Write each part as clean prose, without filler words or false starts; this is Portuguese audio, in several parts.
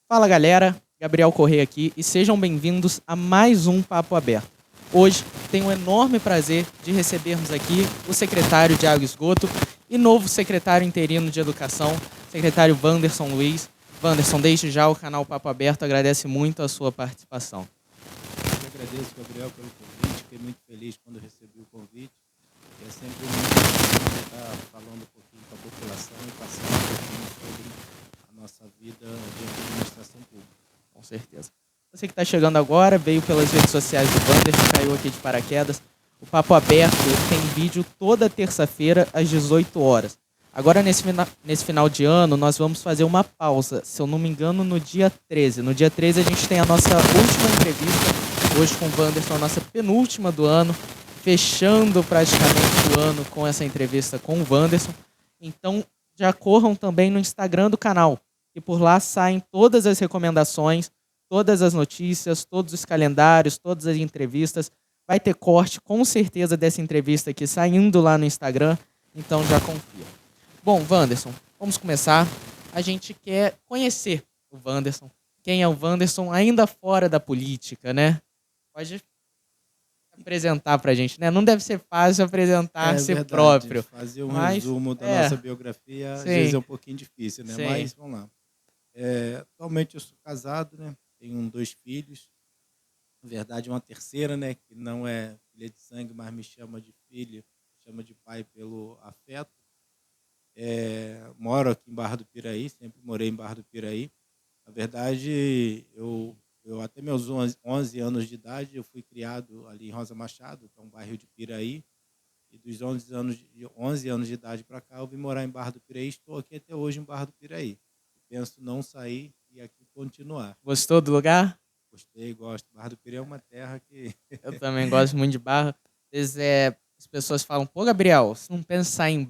Fala galera, Gabriel Correia aqui e sejam bem-vindos a mais um Papo Aberto. Hoje tenho o enorme prazer de recebermos aqui o secretário de Água e Esgoto e novo secretário interino de Educação, secretário Wanderson Luiz. Wanderson, desde já o canal Papo Aberto agradece muito a sua participação. Eu agradeço, Gabriel, pelo convite. Fiquei muito feliz quando recebi o convite. É sempre muito importante estar falando um pouquinho com a população e passando um pouquinho sobre a nossa vida de administração pública. Com certeza. Você que está chegando agora, veio pelas redes sociais do Wanderson, caiu aqui de paraquedas. O Papo Aberto tem vídeo toda terça-feira às 18 horas. Agora, nesse final de ano, nós vamos fazer uma pausa, se eu não me engano, no dia 13. No dia 13 a gente tem a nossa última entrevista, hoje com o Wanderson, a nossa penúltima do ano, fechando praticamente o ano com essa entrevista com o Wanderson. Então, já corram também no Instagram do canal, e por lá saem todas as recomendações, todas as notícias, todos os calendários, todas as entrevistas. Vai ter corte, com certeza, dessa entrevista aqui saindo lá no Instagram, então já confia. Bom, Wanderson, vamos começar. A gente quer conhecer o Wanderson. Quem é o Wanderson ainda fora da política, né? Pode apresentar pra gente, né? Não deve ser fácil apresentar-se próprio. Fazer um resumo da nossa biografia, às vezes é um pouquinho difícil, né? Sim. Mas vamos lá. Atualmente eu sou casado, né? Tenho 2 filhos. Na verdade, uma terceira, né? Que não é filha de sangue, mas me chama de filho, chama de pai pelo afeto. Moro aqui em Barra do Piraí, sempre morei em Barra do Piraí. Na verdade, eu até meus 11 anos de idade, eu fui criado ali em Rosa Machado, que é um bairro de Piraí. E dos 11 anos de idade para cá, eu vim morar em Barra do Piraí. Estou aqui até hoje em Barra do Piraí. Penso não sair e aqui continuar. Gostou do lugar? Gostei, gosto. Barra do Piraí é uma terra que... Eu também gosto muito de Barra. Às vezes as pessoas falam, pô, Gabriel, você não pensa em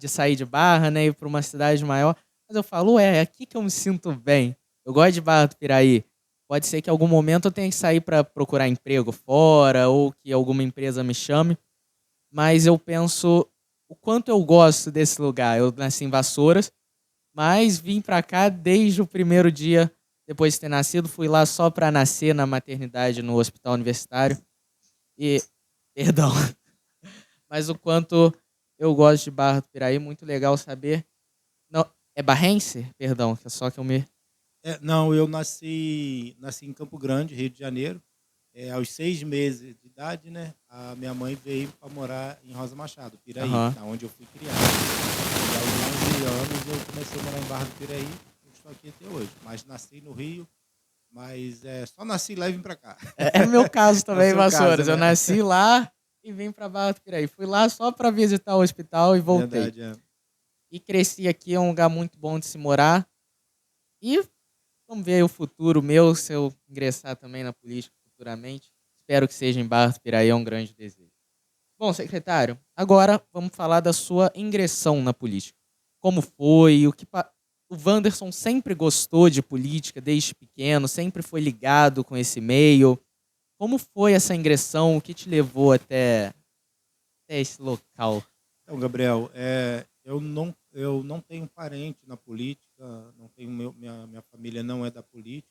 sair de Barra, né, ir para uma cidade maior? Mas eu falo, é aqui que eu me sinto bem. Eu gosto de Barra do Piraí. Pode ser que em algum momento eu tenha que sair para procurar emprego fora ou que alguma empresa me chame. Mas eu penso o quanto eu gosto desse lugar. Eu nasci em Vassouras, mas vim para cá desde o primeiro dia depois de ter nascido. Fui lá só para nascer na maternidade no hospital universitário. E, perdão, mas o quanto eu gosto de Barra do Piraí, muito legal saber. Não, é barrense? Perdão, que é só que eu me... Não, eu nasci em Campo Grande, Rio de Janeiro. Aos 6 meses de idade, né, a minha mãe veio para morar em Rosa Machado, Piraí, onde eu fui criado. E aos 11 anos eu comecei a morar em Barra do Piraí, eu estou aqui até hoje. Mas nasci no Rio, mas só nasci lá e vim para cá. É meu caso também, Vassouras. Né? Eu nasci lá e vim para Barra do Piraí. Fui lá só para visitar o hospital e voltei. Verdade, E cresci aqui, é um lugar muito bom de se morar. E vamos ver aí o futuro meu, se eu ingressar também na política futuramente. Espero que seja em Barra do Piraí, é um grande desejo. Bom, secretário, agora vamos falar da sua ingressão na política. Como foi? O Wanderson sempre gostou de política desde pequeno, sempre foi ligado com esse meio. Como foi essa ingressão? O que te levou até esse local? Então, Gabriel, eu não tenho parente na política, não tenho minha família não é da política.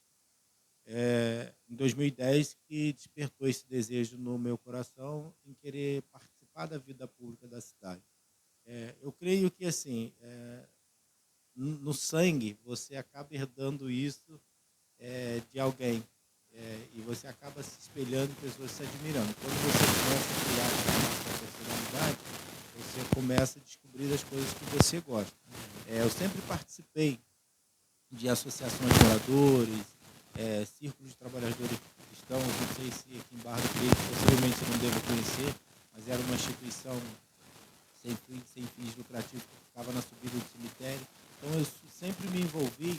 Em 2010 que despertou esse desejo no meu coração em querer participar da vida pública da cidade. Eu creio que assim, no sangue você acaba herdando isso de alguém e você acaba se espelhando em pessoas se admirando. Quando você começa a criar a sua personalidade, você começa a descobrir as coisas que você gosta. Eu sempre participei de associações de moradores, círculos de trabalhadores cristãos, não sei se aqui em Barra do Piraí, possivelmente você não deve conhecer, mas era uma instituição sem fins lucrativos que ficava na subida do cemitério. Então eu sempre me envolvi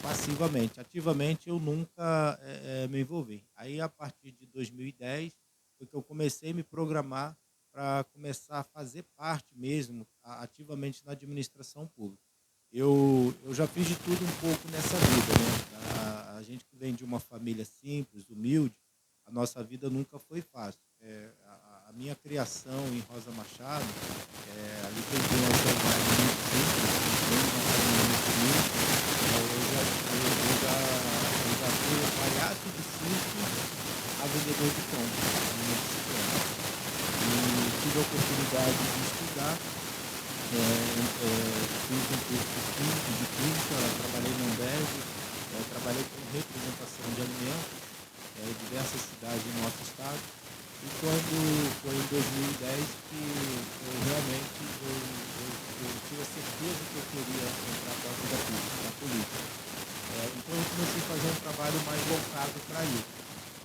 passivamente. Ativamente eu nunca me envolvi. Aí a partir de 2010 foi que eu comecei a me programar para começar a fazer parte mesmo ativamente na administração pública. Eu já fiz de tudo um pouco nessa vida, né? A gente que vem de uma família simples, humilde, a nossa vida nunca foi fácil. A minha criação em Rosa Machado, ali que eu tenho uma família muito simples, uma família muito humilde, eu já oportunidade de estudar. Fiz um curso de química, trabalhei na Ambev, trabalhei com representação de alimentos em diversas cidades do nosso estado. E quando foi em 2010 que eu realmente eu tive a certeza que eu queria entrar para a vida pública, na política. Então eu comecei a fazer um trabalho mais voltado para isso.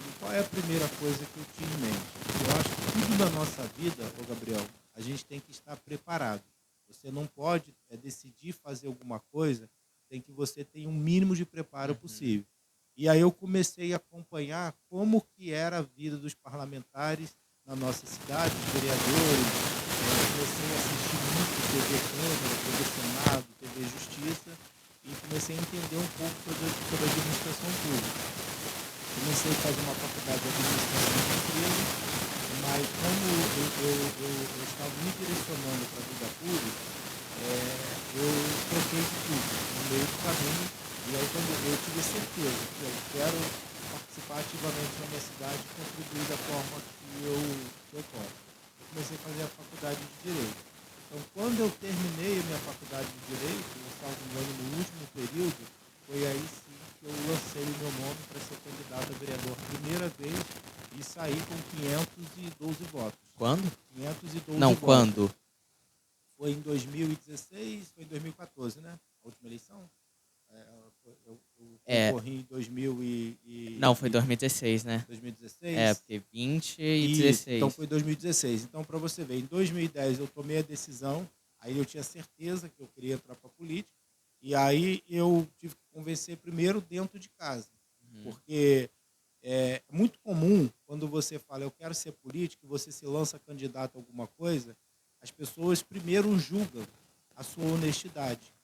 E qual é a primeira coisa que eu tinha em mente? Eu acho que tudo na nossa vida, ô Gabriel, a gente tem que estar preparado. Você não pode decidir fazer alguma coisa sem que você tenha um mínimo de preparo possível. E aí eu comecei a acompanhar como que era a vida dos parlamentares na nossa cidade, os vereadores. Comecei a assistir muito TV Câmara, TV Senado, TV Justiça, e comecei a entender um pouco sobre a administração pública. Comecei a fazer uma faculdade de administração de empresas, mas como eu estava me direcionando para a vida pública, eu troquei de tudo no meio do caminho. E aí quando eu tive certeza que eu quero participar ativamente na minha cidade e contribuir da forma que eu posso, eu comecei a fazer a faculdade de Direito. Então quando eu terminei a minha faculdade de Direito, eu estava no último período, foi aí sim que eu lancei o meu nome para ser candidato a vereador a primeira vez e saí com 512 votos. Quando? 512 Não, votos. quando? Foi em 2016, foi em 2014, né? A última eleição. Eu concorri em 2000 Não, foi 2016, né? 2016? Porque 20 e 16. Então foi 2016. Então, para você ver, em 2010 eu tomei a decisão, aí eu tinha certeza que eu queria entrar para a política, e aí eu tive que convencer primeiro dentro de casa. Porque é muito comum, quando você fala eu quero ser político, você se lança candidato a alguma coisa, as pessoas primeiro julgam a sua honestidade.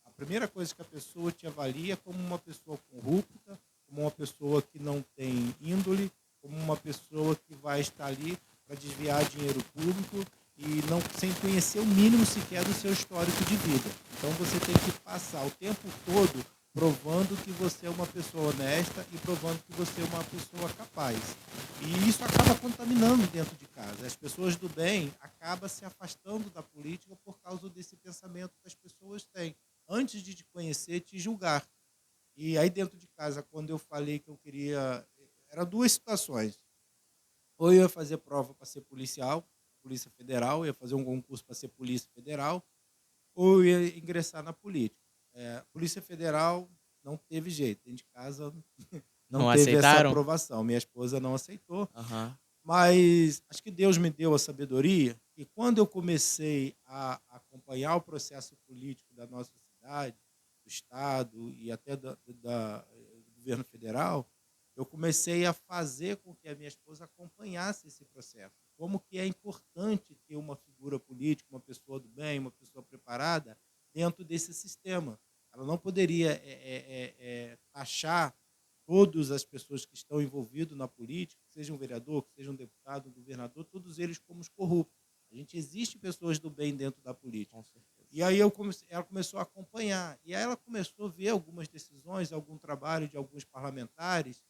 A primeira coisa que a pessoa te avalia é como uma pessoa corrupta, como uma pessoa que não tem índole, como uma pessoa que vai estar ali para desviar dinheiro público e não sem conhecer o mínimo sequer do seu histórico de vida. Então você tem que passar o tempo todo provando que você é uma pessoa honesta e provando que você é uma pessoa capaz. E isso acaba contaminando dentro de casa. As pessoas do bem acabam se afastando da política por causa desse pensamento que as pessoas têm. Antes de te conhecer, te julgar. E aí dentro de casa, quando eu falei que eu queria... Eram duas situações. Ou eu ia fazer prova para ser policial, Polícia Federal, ia fazer um concurso para ser Polícia Federal, ou eu ia ingressar na política. Polícia Federal não teve jeito. Dentro de casa não teve essa aprovação. Minha esposa não aceitou. Mas acho que Deus me deu a sabedoria e quando eu comecei a acompanhar o processo político da nossa cidade, do Estado e até do governo federal, eu comecei a fazer com que a minha esposa acompanhasse esse processo. Como que é importante ter uma figura política, uma pessoa do bem, uma pessoa preparada dentro desse sistema. Ela não poderia taxar todas as pessoas que estão envolvidas na política, seja um vereador, que seja um deputado, um governador, todos eles como os corruptos. A gente existe pessoas do bem dentro da política. Com certeza. E aí ela começou a acompanhar. E aí ela começou a ver algumas decisões, algum trabalho de alguns parlamentares,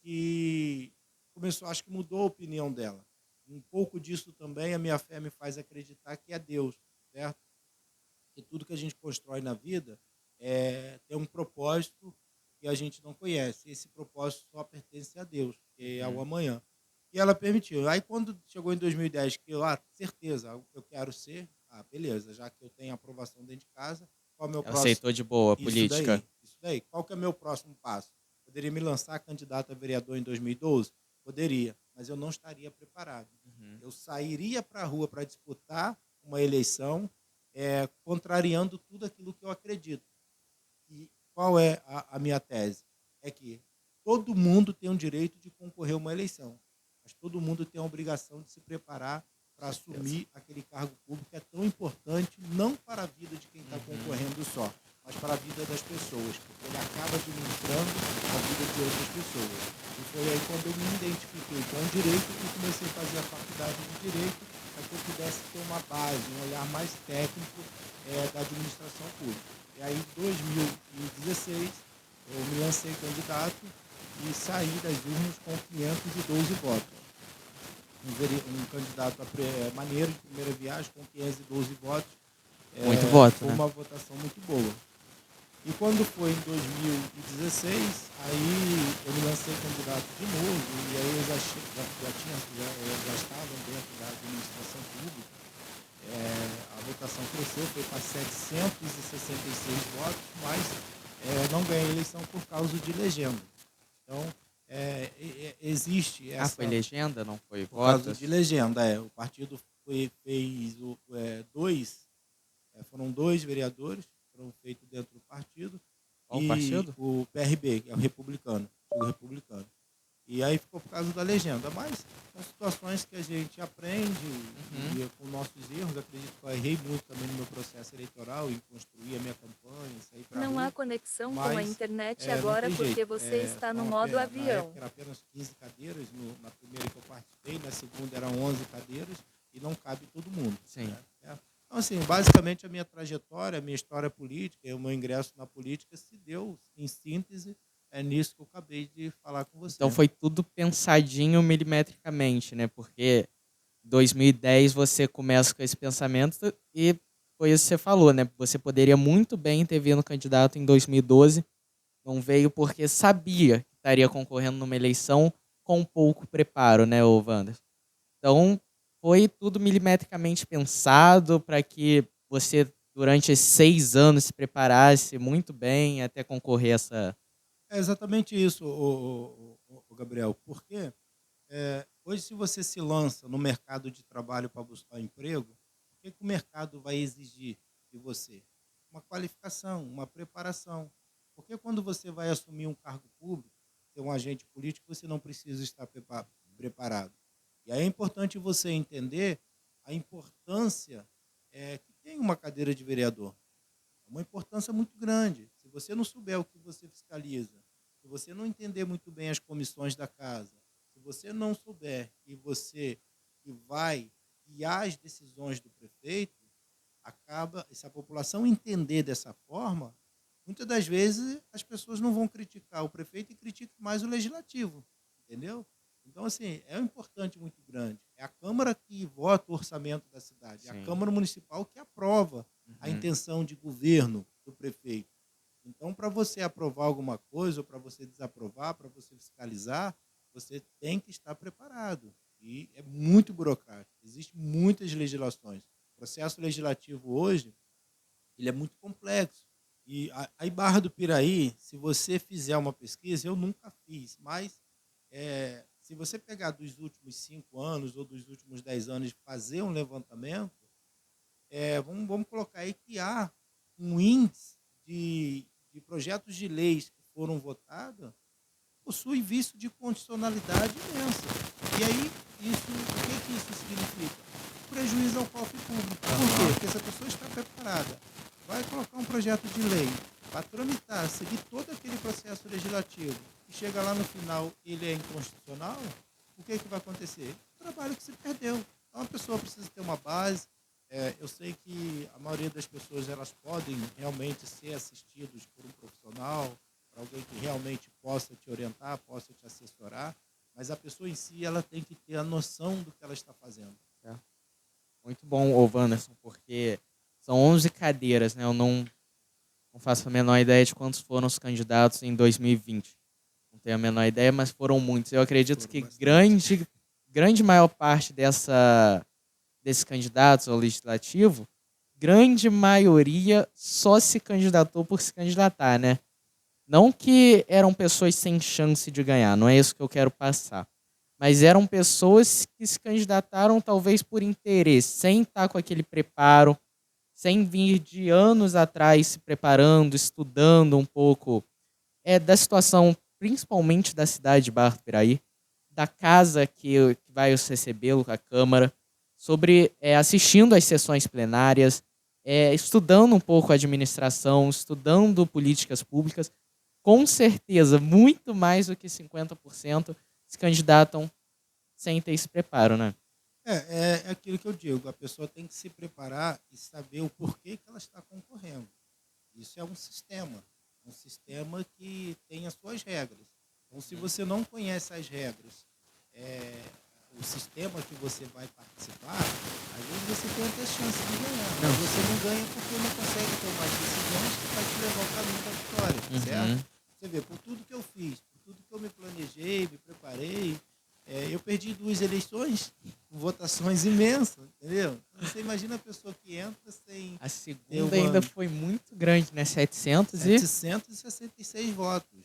e começou, acho que mudou a opinião dela. Um pouco disso também a minha fé me faz acreditar que é Deus, certo? Que tudo que a gente constrói na vida tem um propósito que a gente não conhece. Esse propósito só pertence a Deus, que é o amanhã. E ela permitiu. Aí quando chegou em 2010, que eu, certeza, eu quero ser, beleza, já que eu tenho aprovação dentro de casa, qual é o meu próximo? Aceitou de boa a política. Isso daí. Qual que é o meu próximo passo? Poderia me lançar candidato a vereador em 2012? Poderia, mas eu não estaria preparado. Eu sairia para a rua para disputar uma eleição, contrariando tudo aquilo que eu acredito. E qual é a minha tese? É que todo mundo tem o direito de concorrer a uma eleição, mas todo mundo tem a obrigação de se preparar para assumir aquele cargo público que é tão importante, não para a vida de quem está concorrendo só, mas para a vida das pessoas, porque ele acaba administrando a vida de outras pessoas. E foi aí quando eu me identifiquei com o direito e comecei a fazer a faculdade de direito para que eu pudesse ter uma base, um olhar mais técnico da administração pública. E aí, em 2016, eu me lancei candidato e saí das urnas com 512 votos. um candidato maneiro de primeira viagem com 512 votos. Muito voto, Foi né? uma votação muito boa. E quando foi em 2016, aí eu me lancei candidato de novo, e aí eu já estava dentro da administração pública. A votação cresceu, foi para 766 votos, mas não ganhei a eleição por causa de legenda. Então, existe essa... Foi legenda, não foi Por causa votos? de legenda, o partido fez foram 2 vereadores que foram feitos dentro do partido. Qual E partido? o PRB, que é o republicano. E aí ficou por causa da legenda. Mas são situações que a gente aprende e com nossos erros. Acredito que eu errei muito também no meu processo eleitoral, em construir a minha campanha, sair para a rua. Não há conexão com a internet não agora tem porque jeito. você está no São modo Na avião. época era apenas 15 cadeiras, na primeira que eu participei, na segunda eram 11 cadeiras e não cabe todo mundo. Sim. Né? Então, assim, basicamente a minha trajetória, a minha história política e o meu ingresso na política se deu, em síntese, nisso que eu acabei de falar com você. Então foi tudo pensadinho milimetricamente, né? Porque em 2010 você começa com esse pensamento e foi isso que você falou, né? Você poderia muito bem ter vindo candidato em 2012, não veio porque sabia que estaria concorrendo numa eleição com pouco preparo, né, ô Wanderson? Então foi tudo milimetricamente pensado para que você, durante esses 6 anos, se preparasse muito bem até concorrer a essa... É exatamente isso, o Gabriel, porque hoje se você se lança no mercado de trabalho para buscar emprego, o que o mercado vai exigir de você? Uma qualificação, uma preparação. Porque quando você vai assumir um cargo público, ser um agente político, você não precisa estar preparado. E aí é importante você entender a importância que tem uma cadeira de vereador. É uma importância muito grande. Se você não souber o que você fiscaliza, se você não entender muito bem as comissões da casa, se você não souber que vai guiar as decisões do prefeito, se a população entender dessa forma, muitas das vezes as pessoas não vão criticar o prefeito e criticam mais o legislativo, entendeu? Então, assim, é um importante muito grande. É a Câmara que vota o orçamento da cidade, é a Câmara Municipal que aprova a intenção de governo do prefeito. Então, para você aprovar alguma coisa ou para você desaprovar, para você fiscalizar, você tem que estar preparado. E é muito burocrático. Existem muitas legislações. O processo legislativo hoje ele é muito complexo. E a Barra do Piraí, se você fizer uma pesquisa, eu nunca fiz, mas se você pegar dos últimos 5 anos ou dos últimos 10 anos e fazer um levantamento, vamos colocar aí que há um índice de projetos de leis que foram votados possui vício de condicionalidade imensa. E aí, o que isso significa? Prejuízo ao cofre público. Por quê? Porque se a pessoa está preparada, vai colocar um projeto de lei, vai tramitar, seguir todo aquele processo legislativo, e chega lá no final ele é inconstitucional, o que vai acontecer? O trabalho que se perdeu. Então a pessoa precisa ter uma base. Eu sei que a maioria das pessoas elas podem realmente ser assistidos por um profissional, por alguém que realmente possa te orientar, possa te assessorar, mas a pessoa em si ela tem que ter a noção do que ela está fazendo. Muito bom, ô Wanderson, porque são 11 cadeiras, né? Eu não faço a menor ideia de quantos foram os candidatos em 2020. Não tenho a menor ideia, mas foram muitos. Eu acredito que grande maior parte desses candidatos ao legislativo, grande maioria só se candidatou por se candidatar, né? Não que eram pessoas sem chance de ganhar, não é isso que eu quero passar. Mas eram pessoas que se candidataram talvez por interesse, sem estar com aquele preparo, sem vir de anos atrás se preparando, estudando um pouco da situação, principalmente da cidade de Barra do Piraí, da casa que vai os recebê-lo, a Câmara, sobre assistindo às sessões plenárias, estudando um pouco a administração, estudando políticas públicas. Com certeza, muito mais do que 50% se candidatam sem ter esse preparo, né? É aquilo que eu digo, a pessoa tem que se preparar e saber o porquê que ela está concorrendo. Isso é um sistema que tem as suas regras. Então, se você não conhece as regras, o sistema que você vai participar, às vezes você tem outras chances de ganhar. Não, Mas você não ganha porque não consegue tomar as decisões que vai te levar ao caminho da vitória, certo? Uhum. Você vê, por tudo que eu fiz, por tudo que eu me planejei, me preparei, eu perdi 2 eleições com votações imensas, entendeu? Você imagina a pessoa que entra sem A ter segunda ainda foi muito grande, né? 766 votos.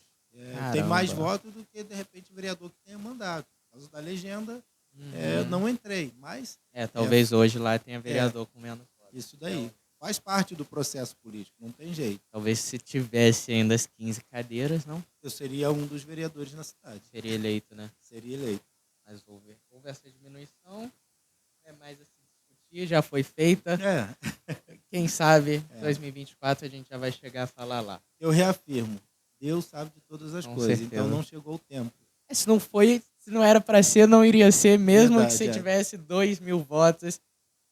Tem mais Caramba. votos do que, de repente, o vereador que tenha mandato. Por causa da legenda, Uhum. não entrei, mas Talvez hoje lá tenha vereador com menos votos. isso daí faz parte do processo político, não tem jeito. Talvez se tivesse ainda as 15 cadeiras, não? Eu seria um dos vereadores na cidade. Seria eleito, né? Seria eleito. Mas houve essa diminuição, é mais a se discutir, já foi feita. Quem sabe, 2024 a gente já vai chegar a falar lá. Eu reafirmo, Deus sabe de todas as Com coisas, certeza. então não chegou o tempo. Se não era para ser, não iria ser, mesmo Verdade, que se tivesse 2.000 votos,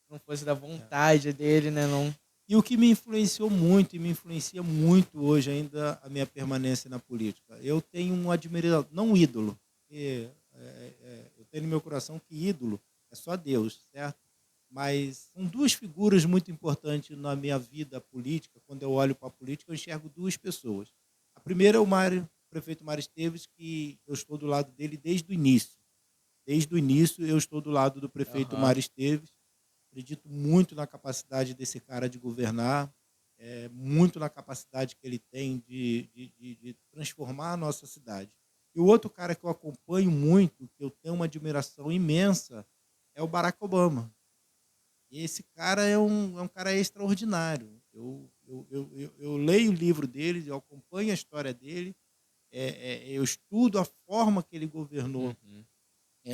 não fosse da vontade dele, né? Não. E o que me influenciou muito, e me influencia muito hoje ainda a minha permanência na política, eu tenho um admirador, não um ídolo, porque eu tenho no meu coração que ídolo é só Deus, certo? Mas são 2 figuras muito importantes na minha vida política. Quando eu olho para a política, eu enxergo 2 pessoas. A primeira é o prefeito Mário Esteves, que eu estou do lado dele desde o início. Desde o início eu estou do lado do prefeito Mário Esteves. Acredito muito na capacidade desse cara de governar, muito na capacidade que ele tem de transformar a nossa cidade. E o outro cara que eu acompanho muito, que eu tenho uma admiração imensa, é o Barack Obama. E esse cara é um cara extraordinário. Eu leio o livro dele, eu acompanho a história dele, eu estudo a forma que ele governou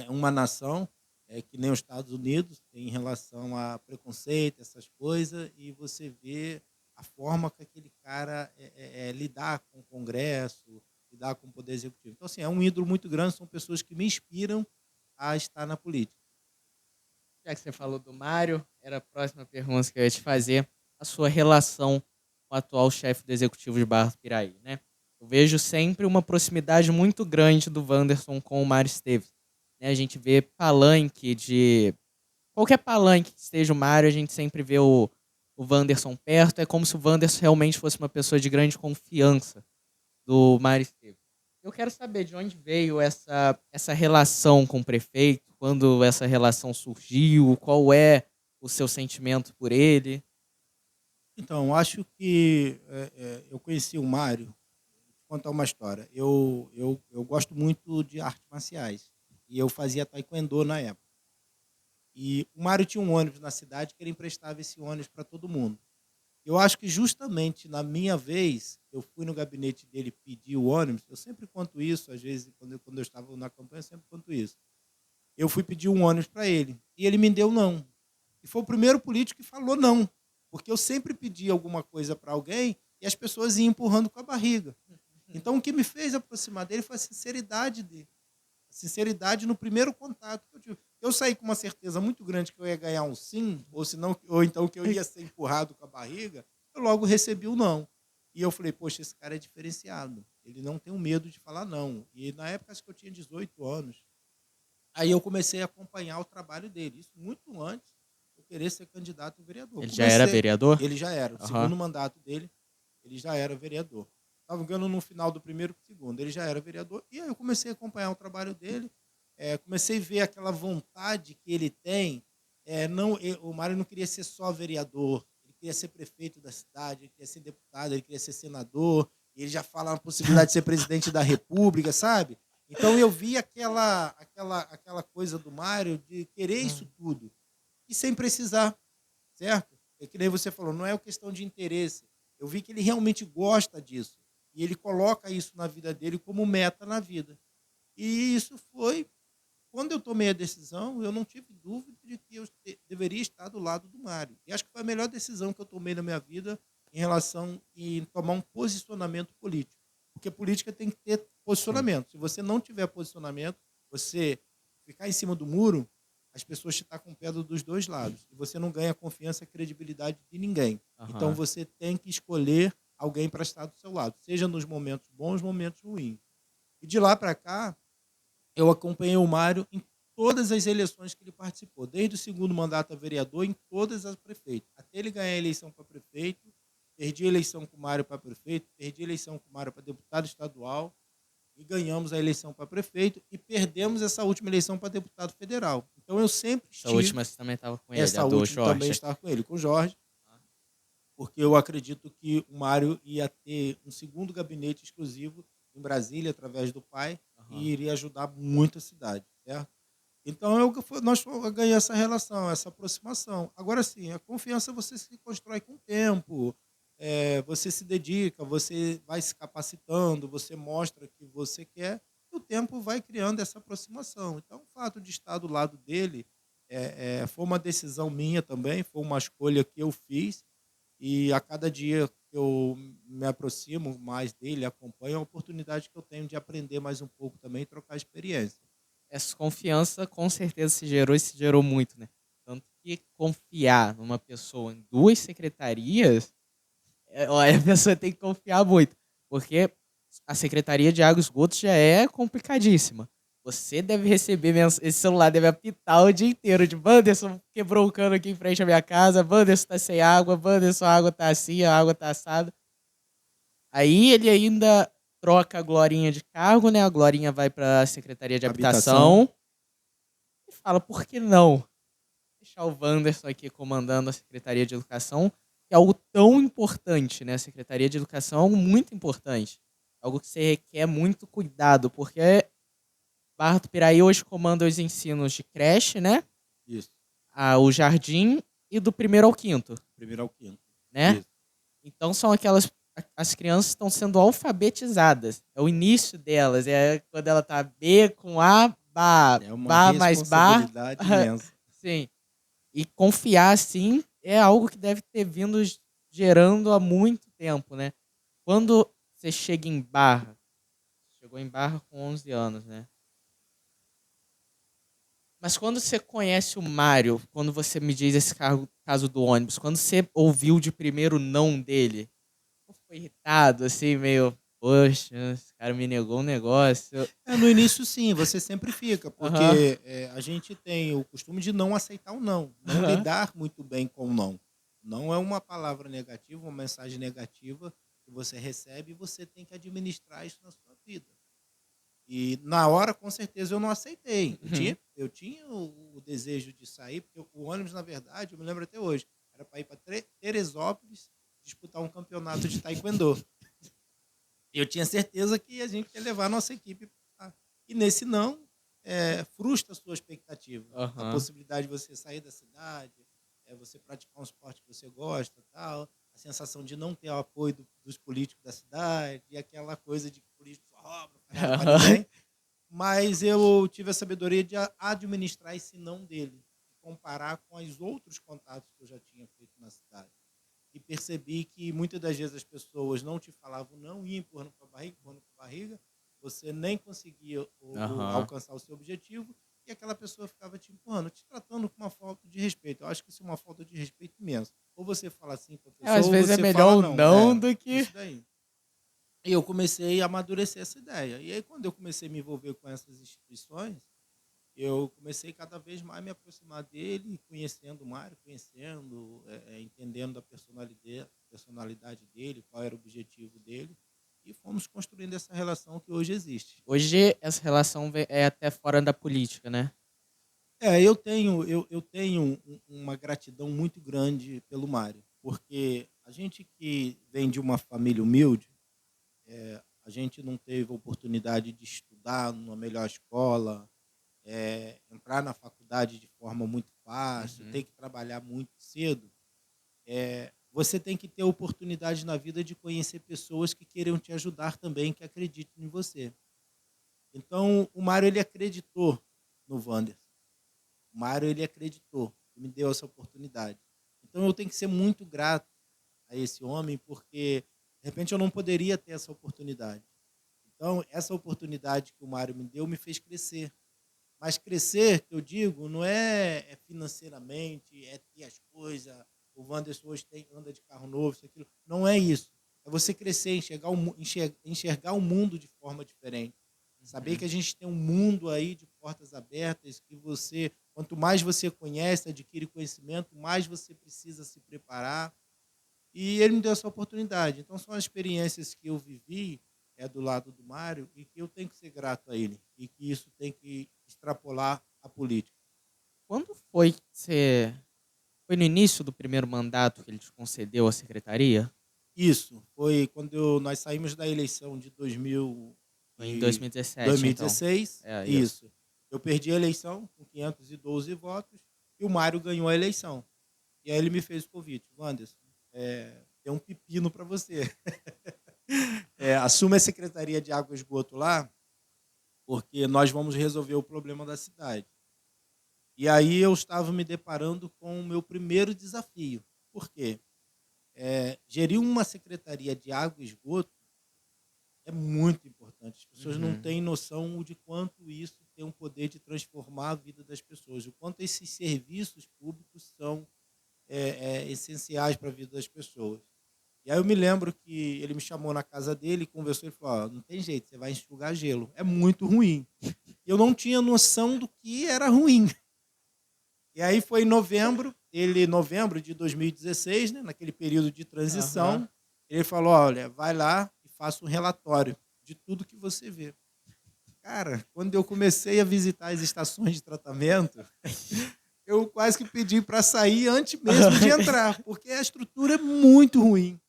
uma nação, que nem os Estados Unidos, em relação a preconceito, essas coisas, e você vê a forma que aquele cara lidar com o Congresso, lidar com o Poder Executivo. Então, assim, é um ídolo muito grande, são pessoas que me inspiram a estar na política. Já que você falou do Mário, era a próxima pergunta que eu ia te fazer. A sua relação com o atual chefe do Executivo de Barra do Piraí, né? Eu vejo sempre uma proximidade muito grande do Wanderson com o Mário Esteves. Né? A gente vê palanque de... Qualquer palanque que esteja o Mário, a gente sempre vê o Wanderson perto. É como se o Wanderson realmente fosse uma pessoa de grande confiança do Mário Esteves. Eu quero saber de onde veio essa relação com o prefeito, quando essa relação surgiu, qual é o seu sentimento por ele? Então, acho que eu conheci o Mário, vou contar uma história. Eu gosto muito de artes marciais e eu fazia taekwondo na época. E o Mário tinha um ônibus na cidade que ele emprestava esse ônibus para todo mundo. Eu acho que justamente na minha vez, eu fui no gabinete dele pedir o ônibus, eu sempre conto isso, às vezes, quando eu estava na campanha, eu sempre conto isso. Eu fui pedir um ônibus para ele, e ele me deu não. E foi o primeiro político que falou não, porque eu sempre pedi alguma coisa para alguém e as pessoas iam empurrando com a barriga. Então, o que me fez aproximar dele foi a sinceridade dele. A sinceridade no primeiro contato que eu tive. Eu saí com uma certeza muito grande que eu ia ganhar um sim, ou então que eu ia ser empurrado com a barriga, eu logo recebi o não. E eu falei, poxa, esse cara é diferenciado. Ele não tem medo de falar não. E na época, acho que eu tinha 18 anos. Aí eu comecei a acompanhar o trabalho dele. Isso muito antes de eu querer ser candidato a vereador. Ele já era vereador? Ele já era. O segundo mandato dele, ele já era vereador. Estava ganhando no final do primeiro para o segundo. Ele já era vereador. E aí eu comecei a acompanhar o trabalho dele. Comecei a ver aquela vontade que ele tem. O Mário não queria ser só vereador. Ele queria ser prefeito da cidade, ele queria ser deputado, ele queria ser senador. E ele já fala na possibilidade de ser presidente da República, sabe? Então eu vi aquela coisa do Mário de querer isso tudo. E sem precisar, certo? É que nem você falou, não é uma questão de interesse. Eu vi que ele realmente gosta disso. E ele coloca isso na vida dele como meta na vida. E isso foi, quando eu tomei a decisão, eu não tive dúvida de que eu deveria estar do lado do Mário. E acho que foi a melhor decisão que eu tomei na minha vida em relação a tomar um posicionamento político. Porque política tem que ter posicionamento. Se você não tiver posicionamento, você ficar em cima do muro, as pessoas te tacam pedra dos dois lados. E você não ganha confiança e credibilidade de ninguém. Então você tem que escolher alguém para estar do seu lado, seja nos momentos bons, momentos ruins. E de lá para cá, eu acompanhei o Mário em todas as eleições que ele participou, desde o segundo mandato a vereador, em todas as prefeitos. Até ele ganhar a eleição para prefeito, perdi a eleição com o Mário para prefeito, perdi a eleição com o Mário para deputado estadual, e ganhamos a eleição para prefeito e perdemos essa última eleição para deputado federal. Então eu sempre Essa estive... última você também estava com ele, Essa a do última também Jorge. estava com ele, com o Jorge, porque eu acredito que o Mário ia ter um segundo gabinete exclusivo em Brasília, através do pai, e iria ajudar muito a cidade, certo? Então, nós ganhamos essa relação, essa aproximação. Agora sim, a confiança você se constrói com o tempo, você se dedica, você vai se capacitando, você mostra que você quer, e o tempo vai criando essa aproximação. Então, o fato de estar do lado dele foi uma decisão minha também, foi uma escolha que eu fiz, e a cada dia que eu me aproximo mais dele, acompanho, é uma oportunidade que eu tenho de aprender mais um pouco também e trocar experiência. Essa confiança com certeza se gerou e se gerou muito, né? Tanto que confiar numa pessoa em 2 secretarias, a pessoa tem que confiar muito. Porque a Secretaria de Água e Esgotos já é complicadíssima. Você deve receber, esse celular deve apitar o dia inteiro de Wanderson quebrou o cano aqui em frente à minha casa, Wanderson tá sem água, Wanderson a água tá assim, a água tá assada. Aí ele ainda troca a Glorinha de cargo, né? A Glorinha vai para a Secretaria de Habitação. E fala, por que não deixar o Wanderson aqui comandando a Secretaria de Educação, que é algo tão importante, né? A Secretaria de Educação é algo muito importante. Algo que você requer muito cuidado, porque Barra do Piraí hoje comanda os ensinos de creche, né? Isso. O jardim e do 1º ao 5º. 1º ao 5º. Né? Isso. Então são as crianças estão sendo alfabetizadas. É o início delas. É quando ela tá B com A, Bá. É uma Bá mais Bá. responsabilidade imensa. Sim. E confiar, assim, é algo que deve ter vindo gerando há muito tempo, né? Quando você chega em Barra, chegou em Barra com 11 anos, né? Mas quando você conhece o Mário, quando você me diz esse caso do ônibus, quando você ouviu de primeiro não dele, foi irritado, assim, meio, poxa, esse cara me negou um negócio. No início, sim, você sempre fica, porque Aham. a gente tem o costume de não aceitar o não Aham. lidar muito bem com o não. Não é uma palavra negativa, uma mensagem negativa que você recebe e você tem que administrar isso na sua vida. E na hora, com certeza, eu não aceitei. Eu tinha o desejo de sair, porque o ônibus, na verdade, eu me lembro até hoje, era para ir para Teresópolis disputar um campeonato de taekwondo. Eu tinha certeza que a gente ia levar a nossa equipe para lá. E nesse não, frustra a sua expectativa. A possibilidade de você sair da cidade, você praticar um esporte que você gosta, tal, a sensação de não ter o apoio dos políticos da cidade, e aquela coisa de que político só rouba, não faz nada para ninguém. Mas eu tive a sabedoria de administrar esse não dele, comparar com os outros contatos que eu já tinha feito na cidade. E percebi que muitas das vezes as pessoas não te falavam não, iam empurrando com a barriga, você nem conseguia alcançar o seu objetivo, e aquela pessoa ficava te empurrando, te tratando com uma falta de respeito. Eu acho que isso é uma falta de respeito imensa. Ou você fala assim para a pessoa, Às ou vezes você é melhor fala o não do que... Isso daí. E eu comecei a amadurecer essa ideia. E aí, quando eu comecei a me envolver com essas instituições, eu comecei cada vez mais a me aproximar dele, conhecendo o Mário, entendendo a personalidade dele, qual era o objetivo dele, e fomos construindo essa relação que hoje existe. Hoje essa relação é até fora da política, né? Eu tenho uma gratidão muito grande pelo Mário, porque a gente que vem de uma família humilde, a gente não teve a oportunidade de estudar numa melhor escola, entrar na faculdade de forma muito fácil, ter que trabalhar muito cedo. Você tem que ter a oportunidade na vida de conhecer pessoas que queiram te ajudar também, que acreditem em você. Então, o Mário, ele acreditou no Wanderson. O Mário, ele acreditou e me deu essa oportunidade. Então, eu tenho que ser muito grato a esse homem, porque, de repente, eu não poderia ter essa oportunidade. Então, essa oportunidade que o Mário me deu me fez crescer. Mas crescer, que eu digo, não é financeiramente, é ter as coisas. O Wanderson hoje anda de carro novo, isso, aquilo. Não é isso. É você crescer, enxergar o mundo de forma diferente. Saber que a gente tem um mundo aí de portas abertas, que você, quanto mais você conhece, adquire conhecimento, mais você precisa se preparar. E ele me deu essa oportunidade. Então, são as experiências que eu vivi do lado do Mário e que eu tenho que ser grato a ele. E que isso tem que extrapolar a política. Quando foi que você... Foi no início do primeiro mandato que ele te concedeu a secretaria? Isso, foi quando nós saímos da eleição de 2000 Foi em e 2017, 2016. então. Isso. Eu perdi a eleição com 512 votos e o Mário ganhou a eleição. E aí ele me fez o convite. Wanderson, tem um pepino para você. Assuma a Secretaria de Água e Esgoto lá, porque nós vamos resolver o problema da cidade. E aí eu estava me deparando com o meu primeiro desafio. Por quê? Gerir uma Secretaria de Água e Esgoto é muito importante. As pessoas não têm noção de quanto isso tem um poder de transformar a vida das pessoas, o quanto esses serviços públicos são essenciais para a vida das pessoas. E aí eu me lembro que ele me chamou na casa dele, conversou e falou, não tem jeito, você vai enxugar gelo. É muito ruim. Eu não tinha noção do que era ruim. E aí foi em novembro de 2016, né, naquele período de transição, ele falou, olha, vai lá e faça um relatório de tudo que você vê. Cara, quando eu comecei a visitar as estações de tratamento, eu quase que pedi para sair antes mesmo de entrar, porque a estrutura é muito ruim.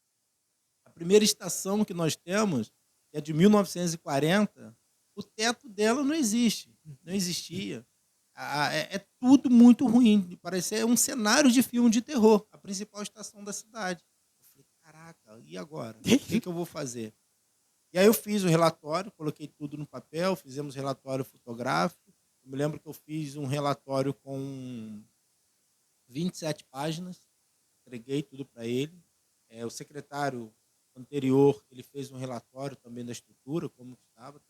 A primeira estação que nós temos, que é de 1940, o teto dela não existe, não existia. É tudo muito ruim, parece um cenário de filme de terror, a principal estação da cidade. Eu falei, caraca, e agora? O que eu vou fazer? E aí eu fiz o relatório, coloquei tudo no papel, fizemos relatório fotográfico. Eu me lembro que eu fiz um relatório com 27 páginas, entreguei tudo para ele. O secretário anterior, ele fez um relatório também da estrutura, como estava,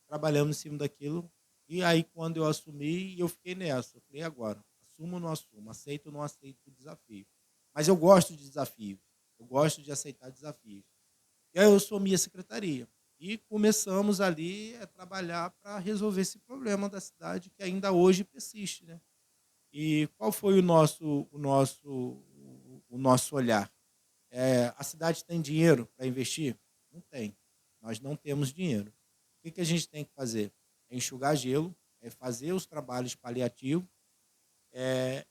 trabalhamos em cima daquilo. E aí, quando eu assumi, eu fiquei nessa. Eu falei, agora, assumo ou não assumo? Aceito ou não aceito o desafio? Mas eu gosto de desafios. Eu gosto de aceitar desafios. E aí eu assumi a secretaria. E começamos ali a trabalhar para resolver esse problema da cidade que ainda hoje persiste, né? E qual foi o nosso olhar? A cidade tem dinheiro para investir? Não tem. Nós não temos dinheiro. O que a gente tem que fazer? É enxugar gelo, é fazer os trabalhos paliativos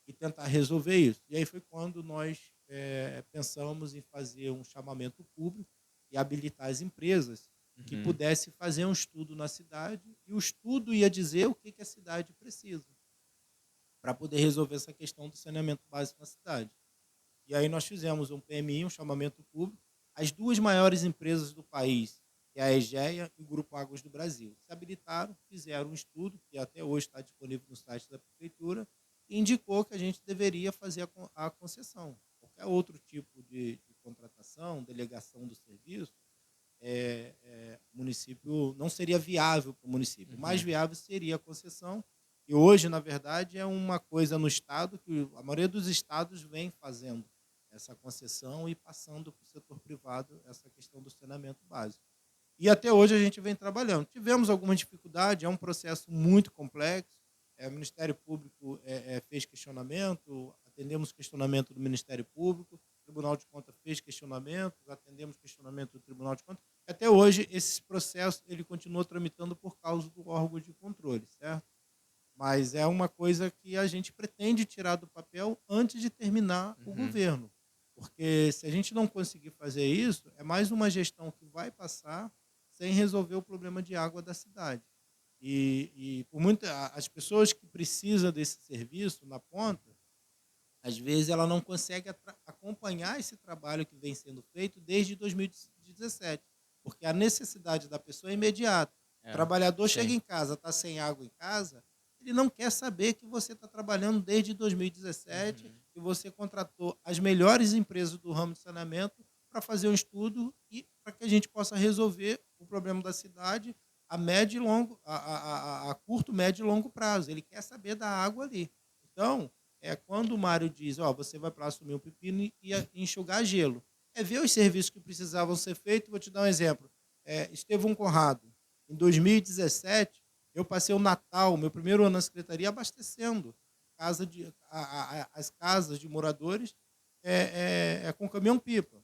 e tentar resolver isso. E aí foi quando nós pensamos em fazer um chamamento público e habilitar as empresas que pudessem fazer um estudo na cidade, e o estudo ia dizer o que a cidade precisa para poder resolver essa questão do saneamento básico na cidade. E aí nós fizemos um PMI, um chamamento público. As duas maiores empresas do país, que é a EGEA e o Grupo Águas do Brasil, se habilitaram, fizeram um estudo, que até hoje está disponível no site da Prefeitura, e indicou que a gente deveria fazer a concessão. Qualquer outro tipo de contratação, delegação do serviço, o município não seria viável para o município. O mais viável seria a concessão. E hoje, na verdade, é uma coisa no Estado que a maioria dos estados vem fazendo essa concessão e passando para o setor privado essa questão do saneamento básico. E até hoje a gente vem trabalhando. Tivemos alguma dificuldade, é um processo muito complexo. O Ministério Público fez questionamento, atendemos questionamento do Ministério Público, o Tribunal de Contas fez questionamentos, atendemos questionamento do Tribunal de Contas. Até hoje, esse processo ele continua tramitando por causa do órgão de controle, certo? Mas é uma coisa que a gente pretende tirar do papel antes de terminar o governo. Porque se a gente não conseguir fazer isso, é mais uma gestão que vai passar sem resolver o problema de água da cidade. E por as pessoas que precisam desse serviço na ponta, às vezes ela não consegue acompanhar esse trabalho que vem sendo feito desde 2017, porque a necessidade da pessoa é imediata. O trabalhador chega em casa, está sem água em casa, ele não quer saber que você está trabalhando desde 2017, que você contratou as melhores empresas do ramo de saneamento para fazer um estudo e para que a gente possa resolver o problema da cidade a médio e longo, a curto, médio e longo prazo. Ele quer saber da água ali. Então, quando o Mário diz, você vai para assumir um pepino e enxugar gelo, ver os serviços que precisavam ser feitos. Vou te dar um exemplo. Estevão Conrado, Em 2017, eu passei o Natal, meu primeiro ano na secretaria, abastecendo as casas de moradores com caminhão-pipa.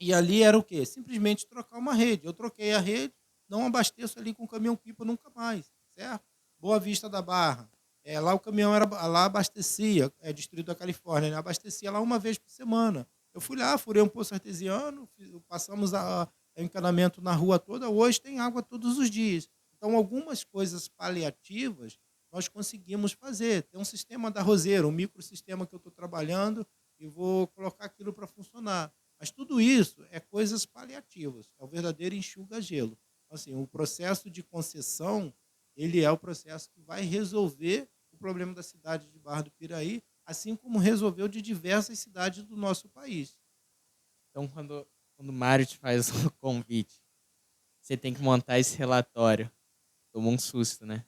E ali era o quê? Simplesmente trocar uma rede. Eu troquei a rede, não abasteço ali com caminhão-pipa nunca mais, certo? Boa Vista da Barra. Lá o caminhão lá abastecia, Distrito da Califórnia, né? Abastecia lá uma vez por semana. Eu fui lá, furei um poço artesiano, passamos o encanamento na rua toda, hoje tem água todos os dias. Então, algumas coisas paliativas nós conseguimos fazer. Tem um sistema da Roseira, um microsistema que eu estou trabalhando e vou colocar aquilo para funcionar. Mas tudo isso é coisas paliativas, é o verdadeiro enxuga-gelo. Assim, o processo de concessão, ele é o processo que vai resolver o problema da cidade de Barra do Piraí, assim como resolveu de diversas cidades do nosso país. Então, quando o Mário te faz o convite, você tem que montar esse relatório. Tomou um susto, né?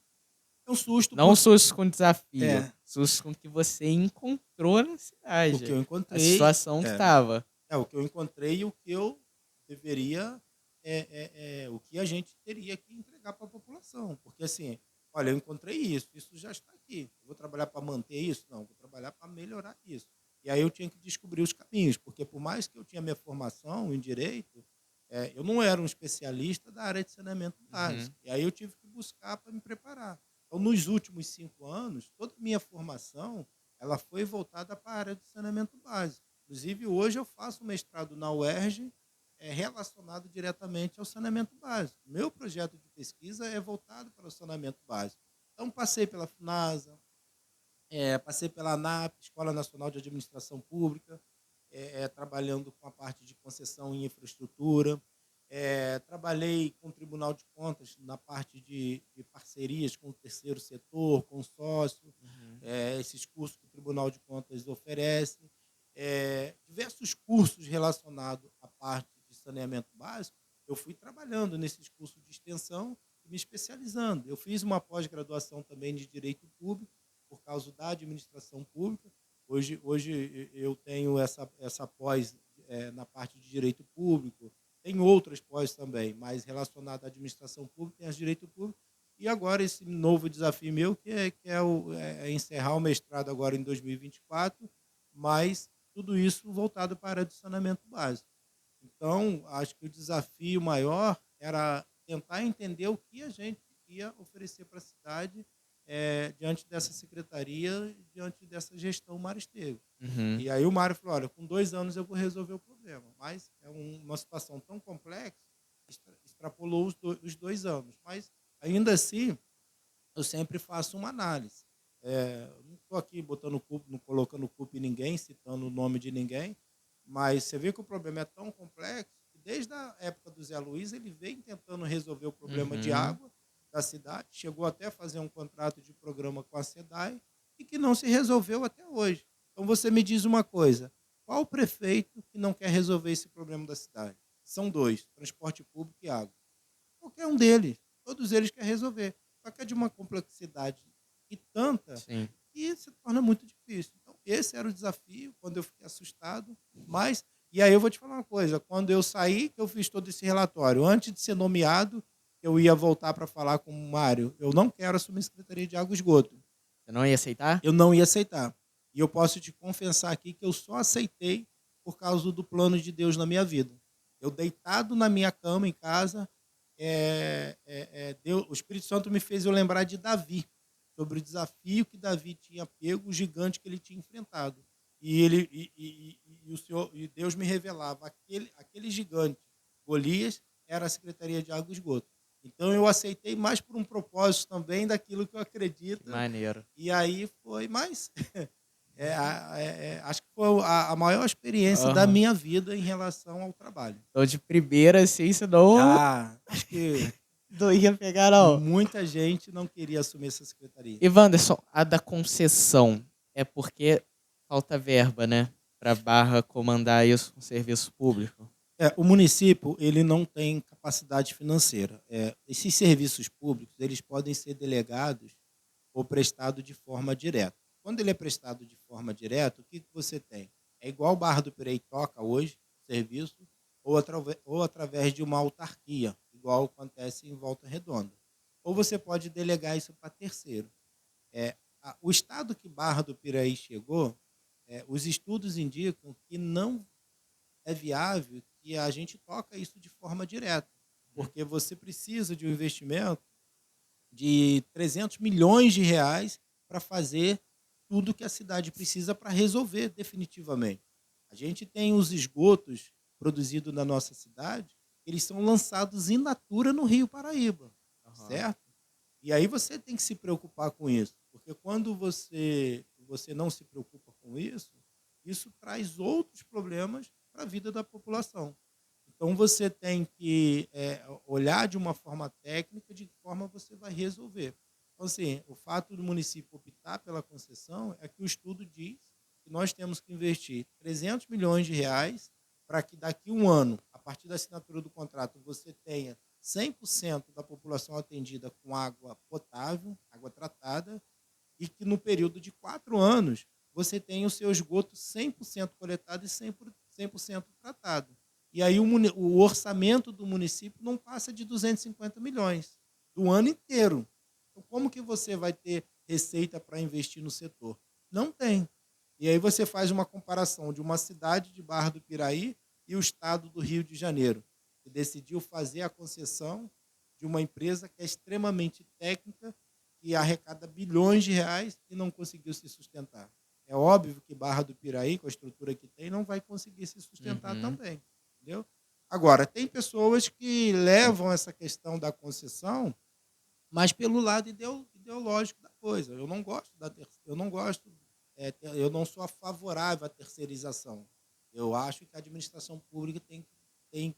É um susto. Não um susto com desafio, susto com o que você encontrou na cidade. O que eu encontrei. A situação que estava. O que eu encontrei e o que eu deveria, o que a gente teria que entregar para a população. Porque assim, olha, eu encontrei isso já está aqui. Eu vou trabalhar para manter isso? Não, vou trabalhar para melhorar isso. E aí eu tinha que descobrir os caminhos, porque por mais que eu tinha minha formação em direito, eu não era um especialista da área de saneamento básico. E aí eu tive que buscar para me preparar. Então, nos últimos 5 anos, toda a minha formação ela foi voltada para a área de saneamento básico. Inclusive, hoje eu faço um mestrado na UERJ relacionado diretamente ao saneamento básico. Meu projeto de pesquisa é voltado para o saneamento básico. Então, passei pela FUNASA, passei pela ANAP, Escola Nacional de Administração Pública, trabalhando com a parte de concessão em infraestrutura. Trabalhei com o Tribunal de Contas na parte de parcerias com o terceiro setor, consórcio, esses cursos que o Tribunal de Contas oferece. Diversos cursos relacionados à parte de saneamento básico, eu fui trabalhando nesses cursos de extensão e me especializando. Eu fiz uma pós-graduação também de Direito Público, por causa da administração pública. Hoje eu tenho essa pós na parte de Direito Público, tem outras pós também, mas relacionadas à administração pública, tem as de Direito Público. E agora esse novo desafio meu, que é encerrar o mestrado agora em 2024, mas tudo isso voltado para a área de saneamento básico. Então, acho que o desafio maior era tentar entender o que a gente ia oferecer para a cidade diante dessa secretaria, diante dessa gestão Mário Esteves. E aí o Mário falou, olha, com 2 anos eu vou resolver o problema, mas é uma situação tão complexa, extrapolou os 2 anos. Mas, ainda assim, eu sempre faço uma análise. Não estou aqui colocando culpa em ninguém, citando o nome de ninguém, mas você vê que o problema é tão complexo que desde a época do Zé Luiz ele vem tentando resolver o problema de água da cidade, chegou até a fazer um contrato de programa com a SEDAI e que não se resolveu até hoje. Então você me diz uma coisa, qual o prefeito que não quer resolver esse problema da cidade? São 2, transporte público e água. Qualquer um deles, todos eles querem resolver. Só que é de uma complexidade e tanta que se torna muito difícil. Então, esse era o desafio, quando eu fiquei assustado. Mas, e aí eu vou te falar uma coisa, quando eu saí, que eu fiz todo esse relatório, antes de ser nomeado, eu ia voltar para falar com o Mário, eu não quero assumir a Secretaria de Água e Esgoto. Você não ia aceitar? Eu não ia aceitar. E eu posso te confessar aqui que eu só aceitei por causa do plano de Deus na minha vida. Eu deitado na minha cama em casa, o Espírito Santo me fez eu lembrar de Davi, sobre o desafio que Davi tinha pego, o gigante que ele tinha enfrentado. E Deus me revelava, aquele gigante, Golias, era a Secretaria de Água e Esgoto. Então eu aceitei mais por um propósito também daquilo que eu acredito. Maneiro. E aí foi mais... acho que foi a maior experiência da minha vida em relação ao trabalho. Então, de primeira, assim, você não... acho que... não ia pegar, não. Muita gente não queria assumir essa secretaria. E, Wanderson, a da concessão é porque falta verba, né? Para Barra comandar isso com serviço público. O município ele não tem capacidade financeira. Esses serviços públicos eles podem ser delegados ou prestados de forma direta. Quando ele é prestado de forma direta, o que você tem? É igual Barra do Piraí toca hoje, serviço, ou através de uma autarquia, igual acontece em Volta Redonda. Ou você pode delegar isso para terceiro. O estado que Barra do Piraí chegou, os estudos indicam que não é viável que a gente toca isso de forma direta, porque você precisa de um investimento de 300 milhões de reais para fazer tudo que a cidade precisa para resolver definitivamente. A gente tem os esgotos produzidos na nossa cidade, eles são lançados in natura no Rio Paraíba, certo? E aí você tem que se preocupar com isso, porque quando você não se preocupa com isso, isso traz outros problemas para a vida da população. Então você tem que olhar de uma forma técnica de que forma você vai resolver. Então, assim, o fato do município optar pela concessão é que o estudo diz que nós temos que investir 300 milhões de reais para que daqui a um ano, a partir da assinatura do contrato, você tenha 100% da população atendida com água potável, água tratada, e que no período de 4 anos você tenha o seu esgoto 100% coletado e 100% tratado. E aí o orçamento do município não passa de 250 milhões do ano inteiro. Então, como que você vai ter receita para investir no setor? Não tem. E aí você faz uma comparação de uma cidade de Barra do Piraí e o estado do Rio de Janeiro, que decidiu fazer a concessão de uma empresa que é extremamente técnica, que arrecada bilhões de reais e não conseguiu se sustentar. É óbvio que Barra do Piraí, com a estrutura que tem, não vai conseguir se sustentar também. Entendeu? Agora, tem pessoas que levam essa questão da concessão, mas pelo lado ideológico da coisa. Eu não sou favorável à terceirização. Eu acho que a administração pública tem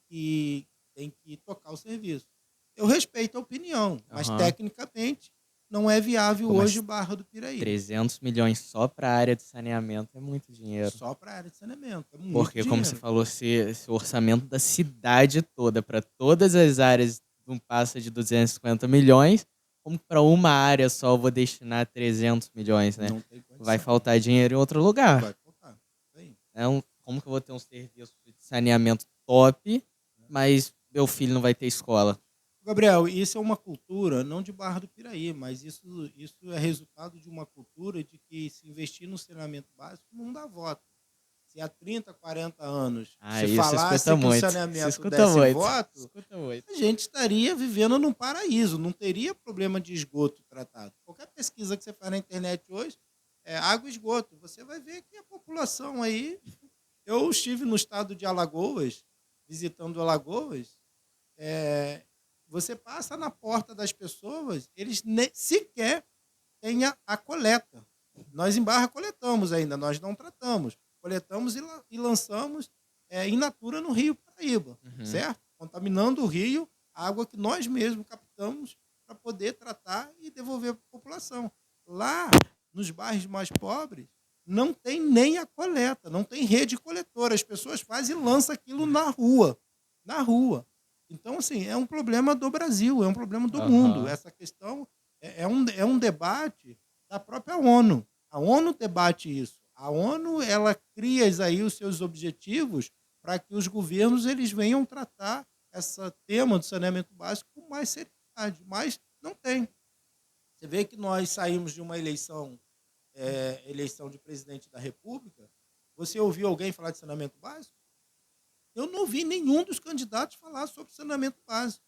que tocar o serviço. Eu respeito a opinião, mas tecnicamente não é viável hoje Barra do Piraí. 300 milhões só para a área de saneamento é muito dinheiro. Só para a área de saneamento, é muito Porque, dinheiro. como você falou, se o orçamento da cidade toda, para todas as áreas, não passa de 250 milhões, como para uma área só eu vou destinar 300 milhões, né? Não tem condição. Vai faltar dinheiro em outro lugar. Vai faltar. Sim. Como que eu vou ter um serviço de saneamento top, mas meu filho não vai ter escola? Gabriel, isso é uma cultura, não de Barra do Piraí, mas isso é resultado de uma cultura de que se investir no saneamento básico não dá voto. Se há 30, 40 anos se falasse que o saneamento desse voto, a gente estaria vivendo num paraíso, não teria problema de esgoto tratado. Qualquer pesquisa que você faz na internet hoje, água e esgoto, você vai ver que a população aí... Eu estive no estado de Alagoas, visitando Alagoas, você passa na porta das pessoas, eles nem sequer têm a coleta. Nós em Barra coletamos ainda, nós não tratamos. Coletamos e lançamos in natura no Rio Paraíba, certo? Contaminando o rio, a água que nós mesmos captamos para poder tratar e devolver para a população. Lá, nos bairros mais pobres, não tem nem a coleta, não tem rede coletora. As pessoas fazem e lançam aquilo na rua. Na rua. Então, assim, é um problema do Brasil, é um problema do mundo. Essa questão é um debate da própria ONU. A ONU debate isso. A ONU, ela cria aí os seus objetivos para que os governos eles venham tratar esse tema do saneamento básico com mais seriedade, mas não tem. Você vê que nós saímos de uma eleição de presidente da República. Você ouviu alguém falar de saneamento básico? Eu não ouvi nenhum dos candidatos falar sobre saneamento básico.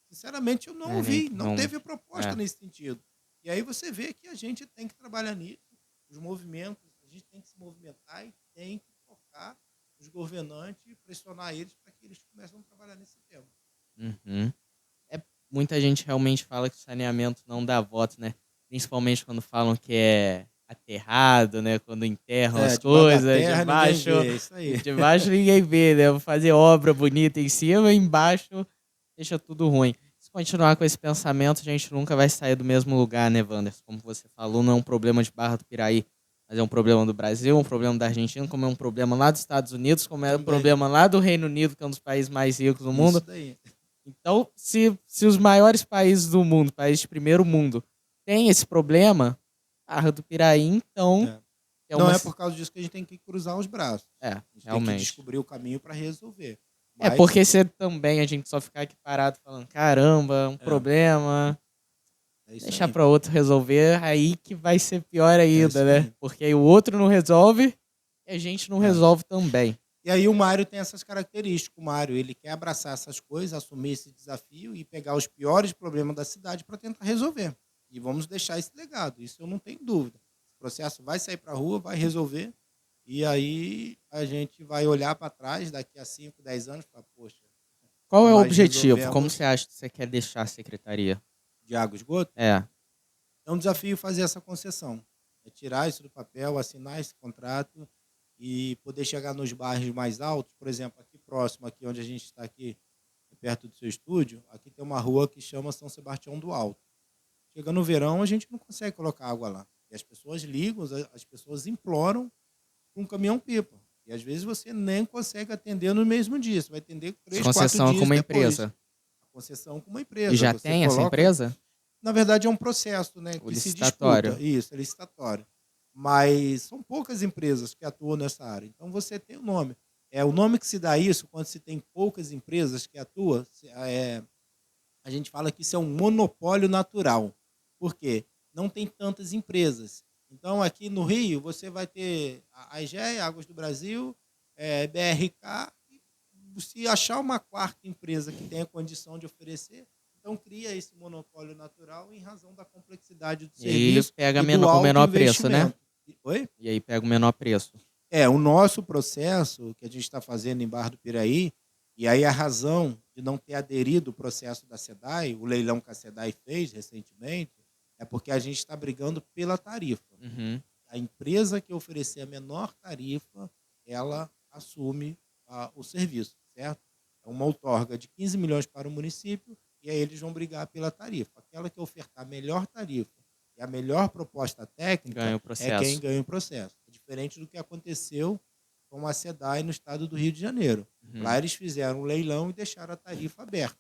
Sinceramente, eu não ouvi. Não teve proposta nesse sentido. E aí você vê que a gente tem que trabalhar nisso. Os movimentos, a gente tem que se movimentar e tem que focar os governantes e pressionar eles para que eles comecem a trabalhar nesse tema. Muita gente realmente fala que o saneamento não dá voto, né? Principalmente quando falam que é aterrado, né? Quando enterram as coisas, debaixo ninguém vê, né? Vou fazer obra bonita em cima e embaixo deixa tudo ruim. Se continuar com esse pensamento, a gente nunca vai sair do mesmo lugar, né, Wanderson? Como você falou, não é um problema de Barra do Piraí, mas é um problema do Brasil, um problema da Argentina, como é um problema lá dos Estados Unidos, como é um problema lá do Reino Unido, que é um dos países mais ricos do mundo. Isso daí. Então, se os maiores países do mundo, países de primeiro mundo, têm esse problema, Barra do Piraí, então... Não é por causa disso que a gente tem que cruzar os braços. Realmente. Tem que descobrir o caminho para resolver. É, Mas, porque se também a gente só ficar aqui parado falando, caramba, um problema, é isso deixar aí. para outro resolver, aí que vai ser pior É ainda, isso né? aí. Porque aí o outro não resolve e a gente não É. resolve também. E aí o Mário tem essas características. O Mário, ele quer abraçar essas coisas, assumir esse desafio e pegar os piores problemas da cidade para tentar resolver. E vamos deixar esse legado, isso eu não tenho dúvida. O processo vai sair para a rua, vai resolver, e aí a gente vai olhar para trás daqui a 5, 10 anos e falar, poxa, Qual é o nós objetivo? Como resolvemos você acha que você quer deixar a secretaria? de água e esgoto. É. É um desafio fazer essa concessão. É tirar isso do papel, assinar esse contrato e poder chegar nos bairros mais altos. Por exemplo, aqui próximo, aqui onde a gente está aqui, perto do seu estúdio, aqui tem uma rua que chama São Sebastião do Alto. Chega no verão, a gente não consegue colocar água lá. E as pessoas ligam, as pessoas imploram para um caminhão-pipa. E às vezes você nem consegue atender no mesmo dia. Você vai atender 3, 4 Concessão dias com uma depois. empresa. A concessão com uma E empresa. já Você tem essa coloca... empresa? Na verdade, é um processo, né, O que se licitatório. disputa. Isso, é licitatório. Mas são poucas empresas que atuam nessa área. Então você tem o nome. O nome que se dá a isso, quando se tem poucas empresas que atuam, a gente fala que isso é um monopólio natural. Por quê? Não tem tantas empresas. Então, aqui no Rio, você vai ter a AEGEA, Águas do Brasil, BRK, e se achar uma quarta empresa que tenha condição de oferecer, então cria esse monopólio natural em razão da complexidade do serviço E pega e do o alto menor preço, né? investimento. Oi? E aí pega o menor preço. O nosso processo que a gente está fazendo em Barra do Piraí, e aí a razão de não ter aderido o processo da SEDAI, o leilão que a SEDAI fez recentemente, é porque a gente está brigando pela tarifa. Uhum. A empresa que oferecer a menor tarifa, ela assume o serviço, certo? É uma outorga de 15 milhões para o município e aí eles vão brigar pela tarifa. Aquela que ofertar a melhor tarifa e a melhor proposta técnica Ganha o é processo. quem ganha o processo. É diferente do que aconteceu com a SEDAI no estado do Rio de Janeiro. Uhum. Lá eles fizeram um leilão e deixaram a tarifa aberta.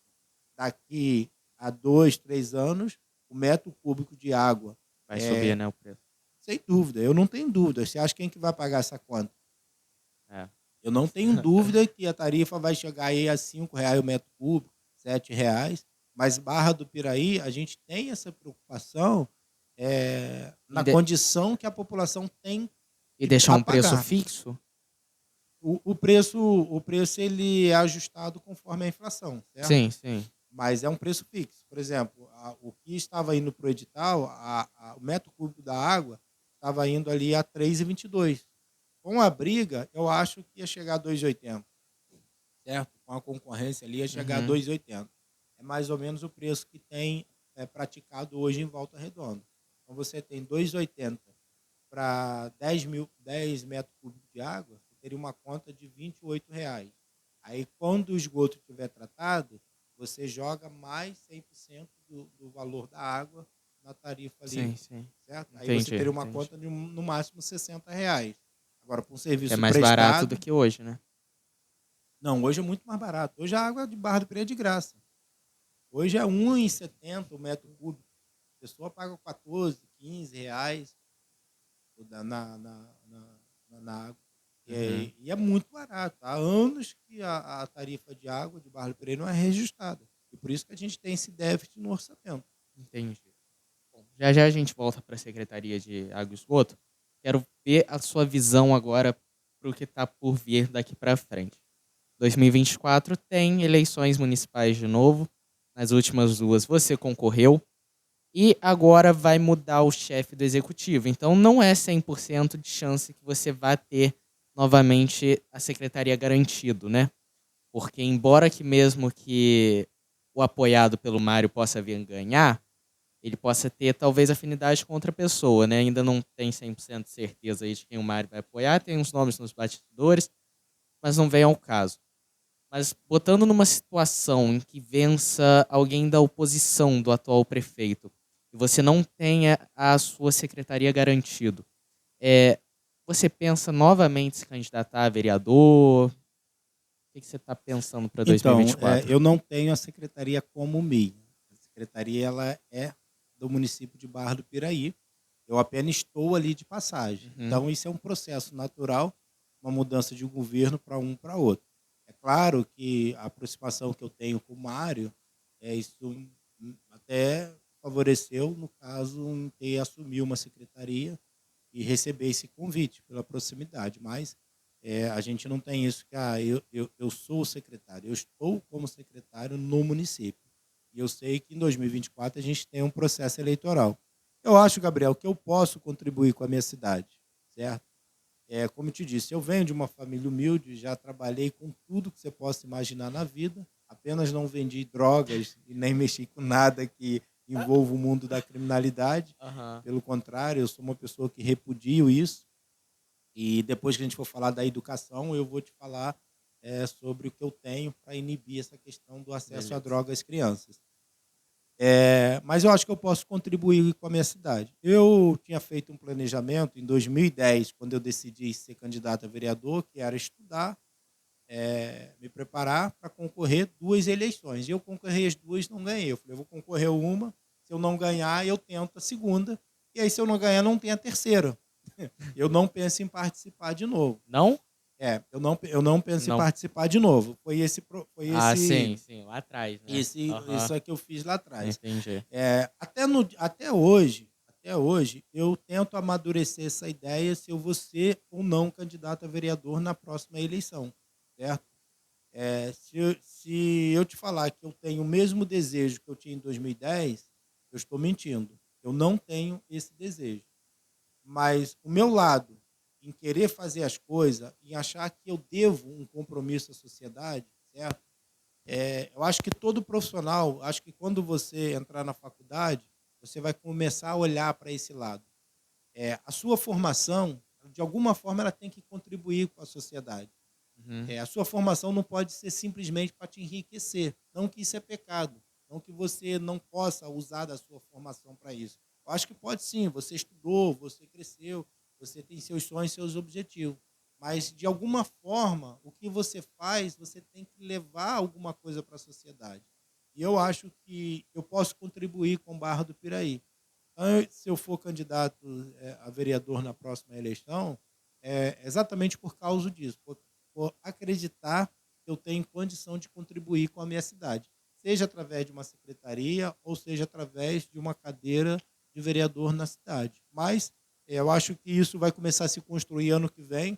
Daqui a 2, 3 anos, o metro cúbico de água vai subir, né, o preço. Sem dúvida, eu não tenho dúvida. Você acha quem que vai pagar essa conta? É. Eu não tenho dúvida que a tarifa vai chegar aí a R$5 o metro cúbico, R$7. Mas Barra do Piraí, a gente tem essa preocupação na condição que a população tem e deixar um pagar. preço fixo? O preço ele é ajustado conforme a inflação, certo? Sim, sim. Mas é um preço fixo. Por exemplo, o que estava indo para o edital, o metro cúbico da água estava indo ali a 3,22. Com a briga, eu acho que ia chegar a 2,80. Certo? Com a concorrência ali, ia chegar a 2,80. É mais ou menos o preço que tem praticado hoje em Volta Redonda. Então, você tem 2,80 para 10 metros cúbicos de água, você teria uma conta de R$28. Aí, quando o esgoto estiver tratado, você joga mais 100% do valor da água na tarifa ali. Sim, sim. Certo? Aí Entendi, você teria uma conta de no máximo R$60. Agora, para um serviço é mais prestado, barato do que hoje, né? Não, hoje é muito mais barato. Hoje a água de Barra do Piraí é de graça. Hoje é R$1,70 o metro cúbico. A pessoa paga R$14, R$15 na água. E é muito barato. Há anos que a tarifa de água de Barra do Piraí não é registrada. E por isso que a gente tem esse déficit no orçamento. Entendi. Bom, já já a gente volta para a Secretaria de Água e Esgoto. Quero ver a sua visão agora para o que está por vir daqui para frente. 2024 tem eleições municipais de novo. Nas últimas duas você concorreu. E agora vai mudar o chefe do executivo. Então não é 100% de chance que você vá ter novamente a secretaria garantido, né? Porque embora que mesmo que o apoiado pelo Mário possa vir ganhar, ele possa ter talvez afinidade com outra pessoa, né? Ainda não tem 100% de certeza aí de quem o Mário vai apoiar, tem uns nomes nos bastidores, mas não vem ao caso. Mas botando numa situação em que vença alguém da oposição do atual prefeito, e você não tenha a sua secretaria garantido, você pensa novamente se candidatar a vereador? O que você está pensando para 2024? Então, eu não tenho a secretaria como MEI. A secretaria ela é do município de Barra do Piraí. Eu apenas estou ali de passagem. Então, isso é um processo natural, uma mudança de um governo para outro. É claro que a aproximação que eu tenho com o Mário, isso até favoreceu, no caso, em ter assumido uma secretaria e receber esse convite pela proximidade. Mas a gente não tem isso que eu sou o secretário, eu estou como secretário no município. E eu sei que em 2024 a gente tem um processo eleitoral. Eu acho, Gabriel, que eu posso contribuir com a minha cidade, certo? Como eu te disse, eu venho de uma família humilde, já trabalhei com tudo que você possa imaginar na vida, apenas não vendi drogas e nem mexi com nada que envolva o mundo da criminalidade. Aham. Pelo contrário, eu sou uma pessoa que repudio isso. E depois que a gente for falar da educação, eu vou te falar sobre o que eu tenho para inibir essa questão do acesso à Beleza. droga às crianças. Mas eu acho que eu posso contribuir com a minha cidade. Eu tinha feito um planejamento em 2010, quando eu decidi ser candidato a vereador, que era estudar, me preparar para concorrer 2 eleições. E eu concorri as 2, não ganhei. Eu falei, eu vou concorrer uma, se eu não ganhar, eu tento a segunda. E aí, se eu não ganhar, não tem a terceira. Eu não penso em participar de novo. Não? Eu não penso em Não. participar de novo. Foi Sim, lá atrás, né? isso é que eu fiz lá atrás. Entendi. Até hoje, eu tento amadurecer essa ideia se eu vou ser ou não candidato a vereador na próxima eleição, certo? Se eu te falar que eu tenho o mesmo desejo que eu tinha em 2010, eu estou mentindo. Eu não tenho esse desejo. Mas o meu lado, em querer fazer as coisas, em achar que eu devo um compromisso à sociedade, certo? Eu acho que todo profissional, acho que quando você entrar na faculdade, você vai começar a olhar para esse lado. A sua formação, de alguma forma, ela tem que contribuir com a sociedade. Uhum. A sua formação não pode ser simplesmente para te enriquecer. Não que isso é pecado. Não que você não possa usar da sua formação para isso. Eu acho que pode sim. Você estudou, você cresceu, você tem seus sonhos, seus objetivos. Mas, de alguma forma, o que você faz, você tem que levar alguma coisa para a sociedade. E eu acho que eu posso contribuir com Barra do Piraí. Então, se eu for candidato a vereador na próxima eleição, exatamente por causa disso, por acreditar que eu tenho condição de contribuir com a minha cidade, seja através de uma secretaria ou seja através de uma cadeira de vereador na cidade. Mas eu acho que isso vai começar a se construir ano que vem.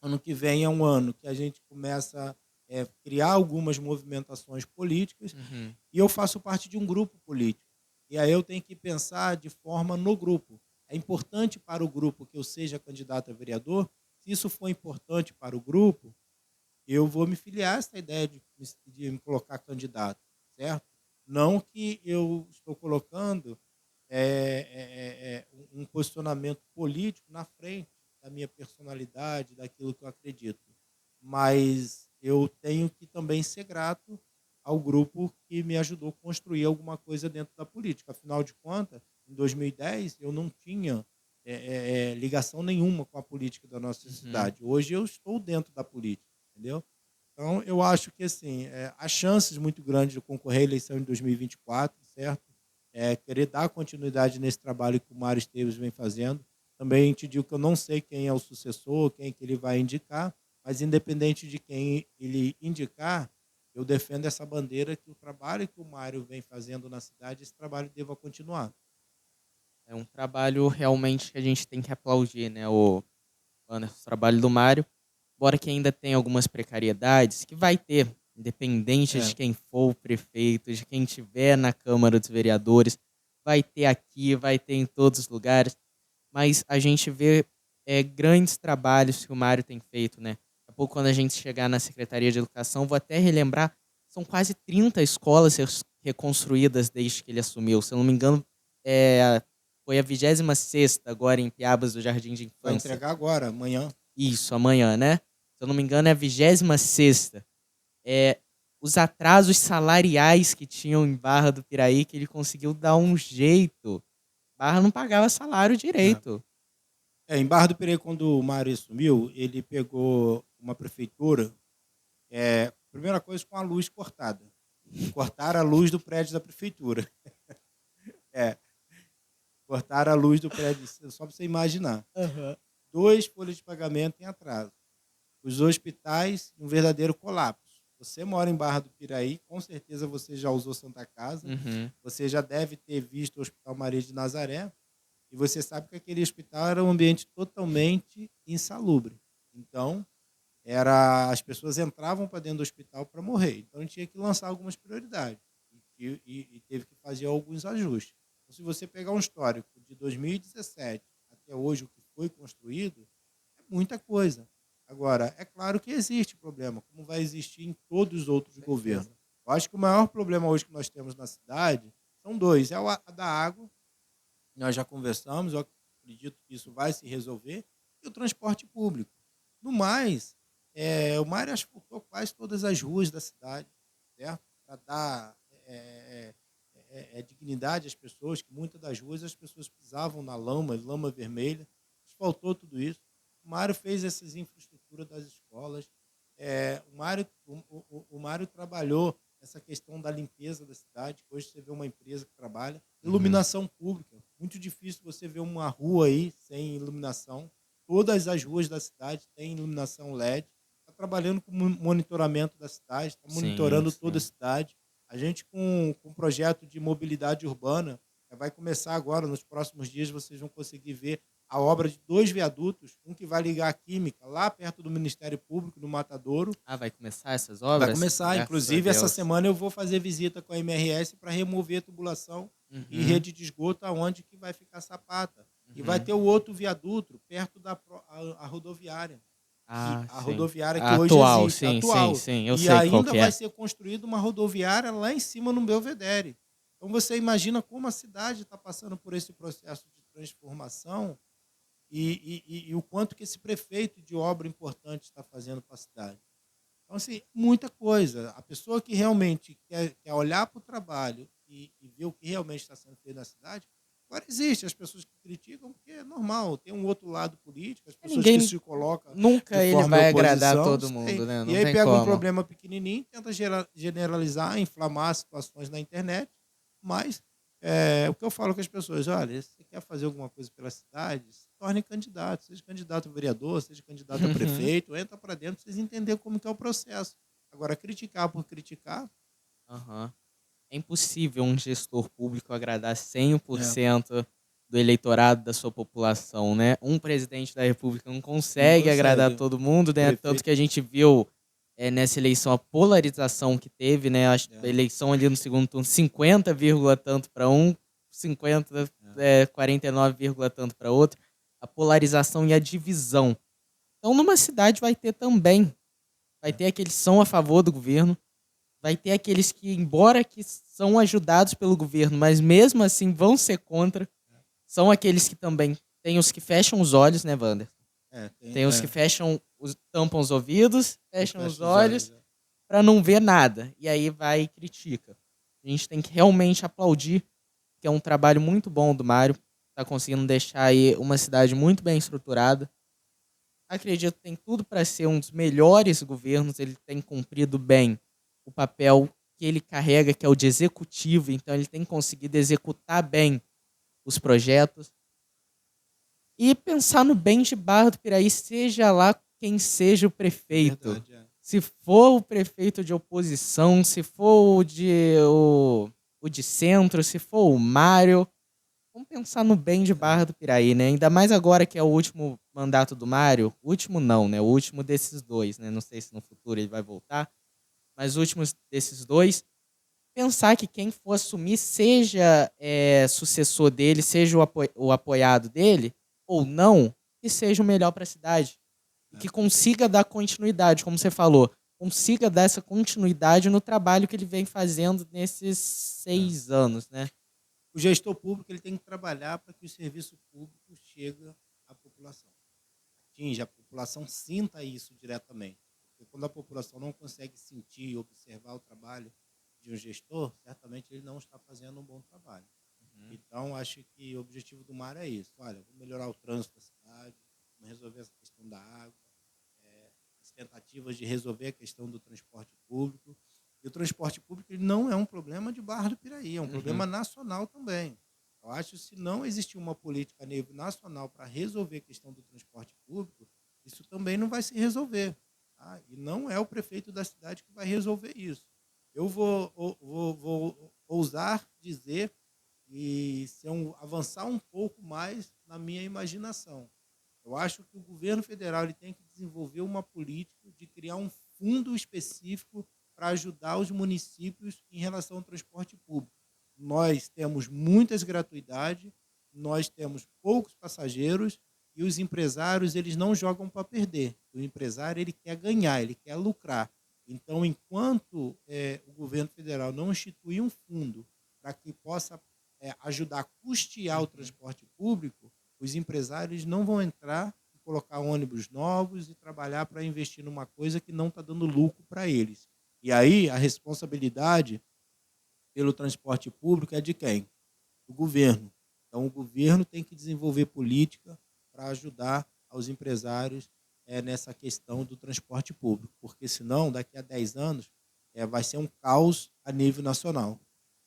Ano que vem é um ano que a gente começa a criar algumas movimentações políticas Uhum. e eu faço parte de um grupo político. E aí eu tenho que pensar de forma no grupo. É importante para o grupo que eu seja candidato a vereador. Se isso for importante para o grupo, eu vou me filiar a essa ideia de me colocar candidato, certo? Não que eu estou colocando um posicionamento político na frente da minha personalidade, daquilo que eu acredito. Mas eu tenho que também ser grato ao grupo que me ajudou a construir alguma coisa dentro da política. Afinal de contas, em 2010, eu não tinha ligação nenhuma com a política da nossa Uhum. cidade. Hoje eu estou dentro da política, entendeu? Então, eu acho que assim, há chances muito grandes de eu concorrer à eleição em 2024, certo? Querer dar continuidade nesse trabalho que o Mário Esteves vem fazendo. Também te digo que eu não sei quem é o sucessor, quem que ele vai indicar, mas independente de quem ele indicar, eu defendo essa bandeira que o trabalho que o Mário vem fazendo na cidade, esse trabalho deva continuar. É um trabalho realmente que a gente tem que aplaudir, né? O trabalho do Mário, embora que ainda tenha algumas precariedades, que vai ter, independente de É, quem for o prefeito, de quem tiver na Câmara dos Vereadores, vai ter aqui, vai ter em todos os lugares, mas a gente vê grandes trabalhos que o Mário tem feito, né? Daqui a pouco, quando a gente chegar na Secretaria de Educação, vou até relembrar, são quase 30 escolas reconstruídas desde que ele assumiu. Se eu não me engano, foi a 26ª agora em Piabas do Jardim de vai Infância. entregar agora, amanhã. Isso, amanhã, né? Se eu não me engano, é a 26ª. Os atrasos salariais que tinham em Barra do Piraí, que ele conseguiu dar um jeito. Barra não pagava salário direito. Em Barra do Piraí, quando o Mário assumiu, ele pegou uma prefeitura, primeira coisa, com a luz cortada. Cortaram a luz do prédio da prefeitura. Cortaram a luz do prédio, só para você imaginar. Uhum. 2 folhas de pagamento em atraso. os hospitais um verdadeiro colapso. Você mora em Barra do Piraí, com certeza você já usou Santa Casa, você já deve ter visto o Hospital Maria de Nazaré, e você sabe que aquele hospital era um ambiente totalmente insalubre. Então, as pessoas entravam para dentro do hospital para morrer. Então, a gente tinha que lançar algumas prioridades e teve que fazer alguns ajustes. Então, se você pegar um histórico de 2017 até hoje, o que foi construído, é muita coisa. Agora, é claro que existe problema, como vai existir em todos os outros governos. Eu acho que o maior problema hoje que nós temos na cidade são dois. É a da água, nós já conversamos, eu acredito que isso vai se resolver, e o transporte público. No mais, o Mário asfaltou quase todas as ruas da cidade, certo? Para dar dignidade às pessoas, que muitas das ruas as pessoas pisavam na lama vermelha, asfaltou tudo isso. O Mário fez essas infraestruturas das escolas. O Mário trabalhou essa questão da limpeza da cidade, que hoje você vê uma empresa que trabalha. Iluminação pública. Muito difícil você ver uma rua aí sem iluminação. Todas as ruas da cidade têm iluminação LED. Está trabalhando com monitoramento da cidade, está monitorando toda a cidade. A gente, com um projeto de mobilidade urbana, vai começar agora, nos próximos dias, vocês vão conseguir ver a obra de 2 viadutos, um que vai ligar a Química, lá perto do Ministério Público, no Matadouro. Vai começar essas obras? Vai começar, inclusive, essa semana eu vou fazer visita com a MRS para remover a tubulação e rede de esgoto aonde que vai ficar Sapata. E vai ter o outro viaduto, perto da rodoviária. A rodoviária que hoje existe, atual. Sim, eu e sei ainda qual vai ser construída uma rodoviária lá em cima no Belvedere. Então você imagina como a cidade está passando por esse processo de transformação e o quanto que esse prefeito de obra importante está fazendo para a cidade. Então, assim, muita coisa. A pessoa que realmente quer olhar para o trabalho e ver o que realmente está sendo feito na cidade, agora existe as pessoas que criticam, porque é normal, tem um outro lado político, as pessoas que se colocam nunca de ele forma vai oposição, agradar todo mundo, né? Não e aí tem pega como. um problema pequenininho, tenta generalizar, inflamar situações na internet, mas o que eu falo com as pessoas, olha, se você quer fazer alguma coisa pela cidade, se torne candidato, seja candidato a vereador, seja candidato a prefeito, entra para dentro para vocês entenderem como que é o processo. Agora, criticar por criticar... É impossível um gestor público agradar 100% do eleitorado da sua população, né? Um presidente da República não consegue agradar todo mundo, né? Tanto que a gente viu nessa eleição a polarização que teve, né? A eleição ali no segundo turno, 50, tanto para um, 50, 49, tanto para outro. A polarização e a divisão. Então, numa cidade vai ter também. Vai ter aqueles que são a favor do governo, vai ter aqueles que, embora que são ajudados pelo governo, mas mesmo assim vão ser contra. São aqueles que também tem os que fecham os olhos, né, Wander? Tem os que tampam os ouvidos, fecham os olhos para não ver nada. E aí vai e critica. A gente tem que realmente aplaudir, que é um trabalho muito bom do Mário. Tá conseguindo deixar aí uma cidade muito bem estruturada. Acredito que tem tudo para ser um dos melhores governos. Ele tem cumprido bem o papel que ele carrega, que é o de executivo. Então ele tem conseguido executar bem os projetos. E pensar no bem de Barra do Piraí, seja lá quem seja o prefeito. Verdade, Se for o prefeito de oposição, se for o de centro, se for o Mário, vamos pensar no bem de Barra do Piraí, né? Ainda mais agora que é o último mandato do Mário. Último não, né? O último desses dois, né? Não sei se no futuro ele vai voltar. Mas o último desses dois. Pensar que quem for assumir, seja sucessor dele, seja o apoiado dele, ou não, que seja o melhor para a cidade. E que consiga dar continuidade, como você falou. Consiga dar essa continuidade no trabalho que ele vem fazendo nesses 6 anos, né? O gestor público ele tem que trabalhar para que o serviço público chegue à população. Atinja, a população sinta isso diretamente. Porque quando a população não consegue sentir e observar o trabalho de um gestor, certamente ele não está fazendo um bom trabalho. Então, acho que o objetivo do Mário é isso. Olha, vamos melhorar o trânsito da cidade, vamos resolver essa questão da água, as tentativas de resolver a questão do transporte público. E o transporte público ele não é um problema de Barra do Piraí, é um problema nacional também. Eu acho que se não existir uma política a nível nacional para resolver a questão do transporte público, isso também não vai se resolver. tá? E não é o prefeito da cidade que vai resolver isso. Eu vou ousar dizer, e se eu avançar um pouco mais na minha imaginação, eu acho que o governo federal ele tem que desenvolver uma política de criar um fundo específico para ajudar os municípios em relação ao transporte público. Nós temos muitas gratuidades, nós temos poucos passageiros e os empresários eles não jogam para perder. O empresário ele quer ganhar, ele quer lucrar. Então, enquanto o governo federal não instituir um fundo para que possa ajudar a custear o transporte público, os empresários não vão entrar e colocar ônibus novos e trabalhar para investir numa coisa que não está dando lucro para eles. E aí a responsabilidade pelo transporte público é de quem? Do governo. Então o governo tem que desenvolver política para ajudar aos empresários nessa questão do transporte público, porque senão daqui a 10 anos vai ser um caos a nível nacional.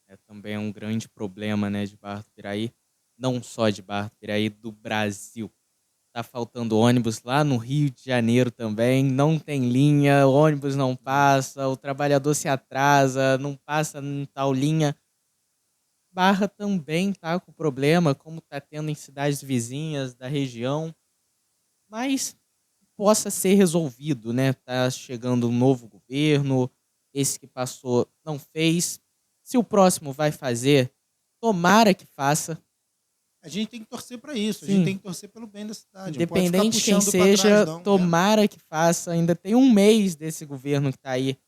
É também um grande problema, né, de Barra do Piraí, não só de Barra do Piraí, do Brasil. Tá faltando ônibus lá no Rio de Janeiro também, não tem linha, o ônibus não passa, o trabalhador se atrasa, não passa em tal linha. Barra também tá com problema, como tá tendo em cidades vizinhas da região, mas possa ser resolvido, né? Tá chegando um novo governo, esse que passou não fez. Se o próximo vai fazer, tomara que faça. A gente tem que torcer para isso, a gente Sim. tem que torcer pelo bem da cidade. Independente de quem puxando pra seja, trás, não, tomara que faça. Ainda tem um mês desse governo que está aí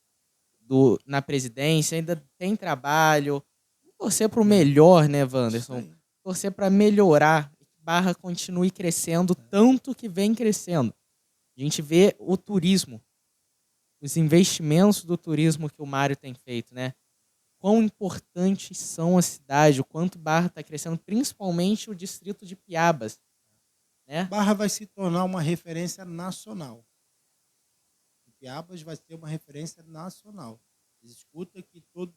na presidência, ainda tem trabalho. Torcer para o melhor, né, Wanderson? Torcer para melhorar, que Barra continue crescendo tanto que vem crescendo. A gente vê o turismo, os investimentos do turismo que o Mário tem feito, né? Quão importantes são a cidade, o quanto Barra está crescendo, principalmente o distrito de Piabas, né? Barra vai se tornar uma referência nacional. Piabas vai ser uma referência nacional. Escuta que quando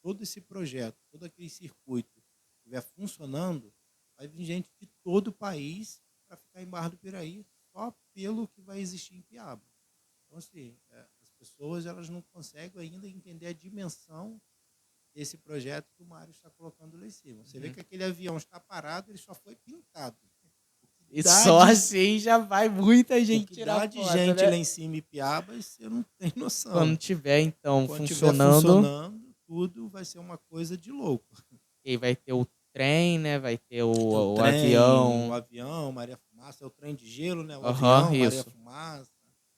todo esse projeto, todo aquele circuito estiver funcionando, vai vir gente de todo o país para ficar em Barra do Piraí só pelo que vai existir em Piabas. Então, assim, as pessoas elas não conseguem ainda entender a dimensão desse projeto que o Mário está colocando lá em cima. Você vê que aquele avião está parado, ele só foi pintado. E só assim já vai muita gente tirar foto, de gente né? lá em cima em Piabas, você não tem noção. Quando tiver, então, Quando funcionando, tiver funcionando, tudo vai ser uma coisa de louco. E vai ter o trem, né? Vai ter o trem, avião. O avião, Maria Fumaça, é o trem de gelo, né? O Aham, avião, Maria isso. Fumaça.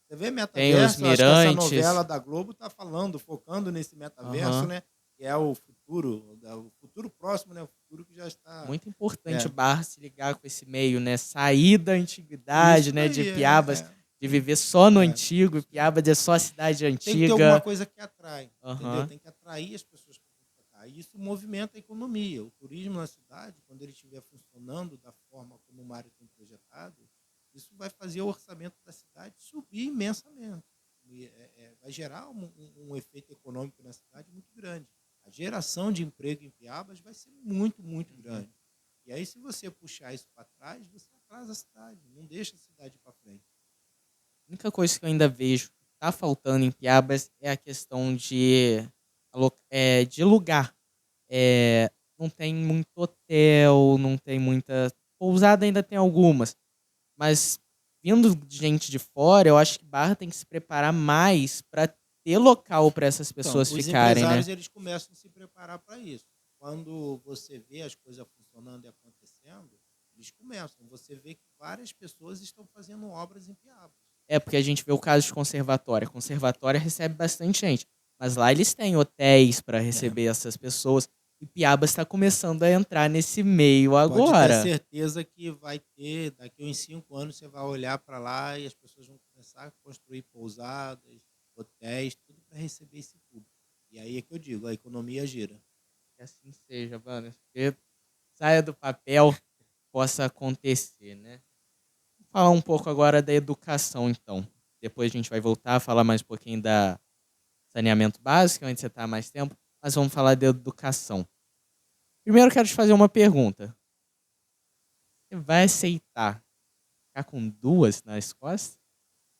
Você vê Metaverso, Tem os acho que essa mirantes. novela da Globo tá falando, focando nesse metaverso, Aham. né? Que é o futuro próximo, né? O futuro que já está... Muito importante o Barra se ligar com esse meio, né? Sair da antiguidade, Isso né? daí, De Piabas, é. de viver só no antigo. Piabas é só a cidade antiga. Tem que ter alguma coisa que atrai, Aham. entendeu? Tem que atrair as pessoas para cá. E isso movimenta a economia. O turismo na cidade, quando ele estiver funcionando da forma como o Mário tem projetado, isso vai fazer o orçamento da cidade subir imensamente. E, vai gerar um efeito econômico na cidade muito grande. A geração de emprego em Piabas vai ser muito, muito grande. E aí, se você puxar isso para trás, você atrasa a cidade, não deixa a cidade para frente. A única coisa que eu ainda vejo que tá faltando em Piabas é a questão de lugar. Não tem muito hotel, não tem muita... Pousada ainda tem algumas. Mas, vindo de gente de fora, eu acho que Barra tem que se preparar mais para ter local para essas pessoas ficarem, né? Os empresários eles começam a se preparar para isso. Quando você vê as coisas funcionando e acontecendo, eles começam. Você vê que várias pessoas estão fazendo obras em Piabas. Porque a gente vê o caso de conservatória. A conservatória recebe bastante gente. Mas lá eles têm hotéis para receber essas pessoas. E Piabas está começando a entrar nesse meio agora. Pode ter certeza que vai ter, daqui a uns 5 anos, você vai olhar para lá e as pessoas vão começar a construir pousadas, hotéis, tudo para receber esse público. E aí é que eu digo, a economia gira. Que assim seja, mano. Que saia do papel, possa acontecer, né? Vou falar um pouco agora da educação, então. Depois a gente vai voltar a falar mais um pouquinho da saneamento básico, onde você está há mais tempo. Mas vamos falar da educação. Primeiro eu quero te fazer uma pergunta. Você vai aceitar ficar com 2 nas costas?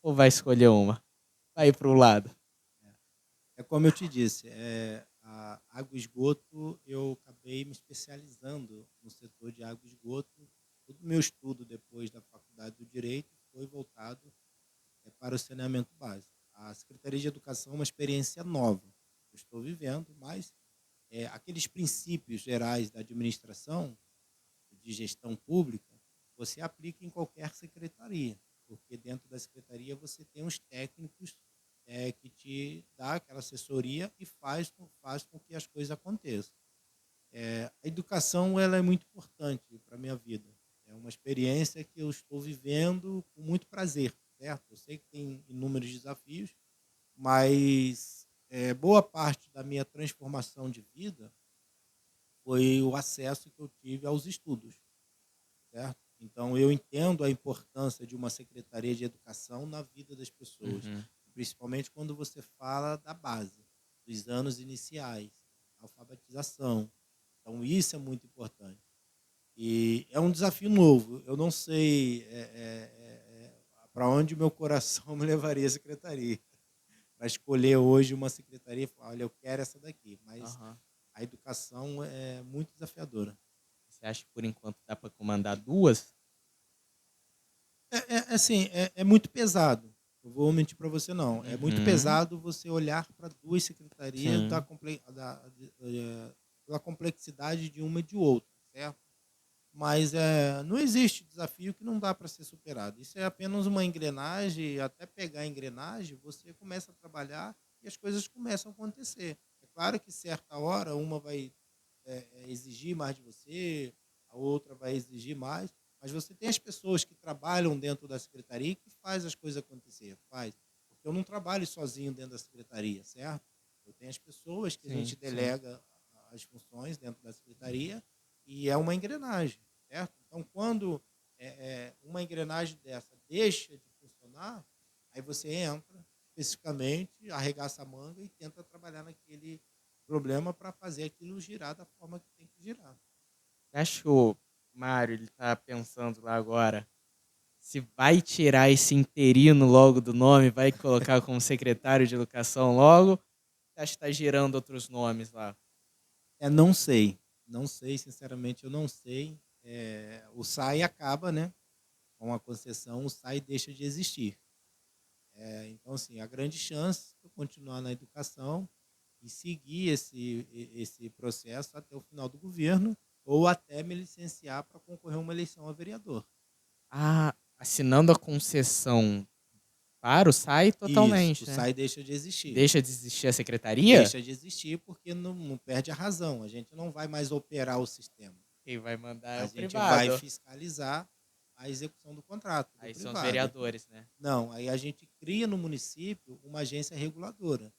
Ou vai escolher uma? vai para o lado. É como eu te disse, a água e esgoto, eu acabei me especializando no setor de água e esgoto. Todo o meu estudo depois da faculdade do Direito foi voltado para o saneamento básico. A Secretaria de Educação é uma experiência nova que eu estou vivendo, mas aqueles princípios gerais da administração, de gestão pública, você aplica em qualquer secretaria, porque dentro da secretaria você tem os técnicos que te dá aquela assessoria e faz com que as coisas aconteçam. A educação ela é muito importante para a minha vida. É uma experiência que eu estou vivendo com muito prazer, certo? Eu sei que tem inúmeros desafios, mas boa parte da minha transformação de vida foi o acesso que eu tive aos estudos, certo? Então, eu entendo a importância de uma secretaria de educação na vida das pessoas, Uhum. principalmente quando você fala da base, dos anos iniciais, alfabetização. Então, isso é muito importante. E é um desafio novo. Eu não sei para onde meu coração me levaria a secretaria. Para escolher hoje uma secretaria e falar, olha, eu quero essa daqui. Mas Aham. a educação é muito desafiadora. Você acha que por enquanto dá para comandar duas? Assim, é muito pesado. Eu vou mentir para você, não. É muito Uhum. pesado você olhar para duas secretarias Sim. pela complexidade de uma e de outra, certo? Mas não existe desafio que não dá para ser superado. Isso é apenas uma engrenagem, até pegar a engrenagem, você começa a trabalhar e as coisas começam a acontecer. É claro que certa hora uma vai exigir mais de você, a outra vai exigir mais, mas você tem as pessoas que trabalham dentro da secretaria e que faz as coisas acontecer, faz. Porque eu não trabalho sozinho dentro da secretaria, certo? Eu tenho as pessoas que a gente Sim, sim. delega as funções dentro da secretaria e é uma engrenagem, certo? Então, quando uma engrenagem dessa deixa de funcionar, aí você entra especificamente, arregaça a manga e tenta trabalhar naquele problema para fazer aquilo girar da forma que tem que girar. Você acha que o Mário, ele tá pensando lá agora se vai tirar esse interino logo do nome, vai colocar como secretário de educação logo? Você acha que tá girando outros nomes lá? Não sei, não sei, sinceramente eu não sei. O SAI acaba, né? Com a concessão, o SAI deixa de existir. Então, assim, a grande chance de eu continuar na educação e seguir esse processo até o final do governo ou até me licenciar para concorrer a uma eleição a vereador. Ah, assinando a concessão para o SAI Isso, o totalmente, né? SAI deixa de existir. Deixa de existir a secretaria? Deixa de existir porque não perde a razão. A gente não vai mais operar o sistema. Quem vai mandar é A o gente vai privado. fiscalizar a execução do contrato do Aí são os privado. vereadores, né? Não, aí a gente cria no município uma agência reguladora,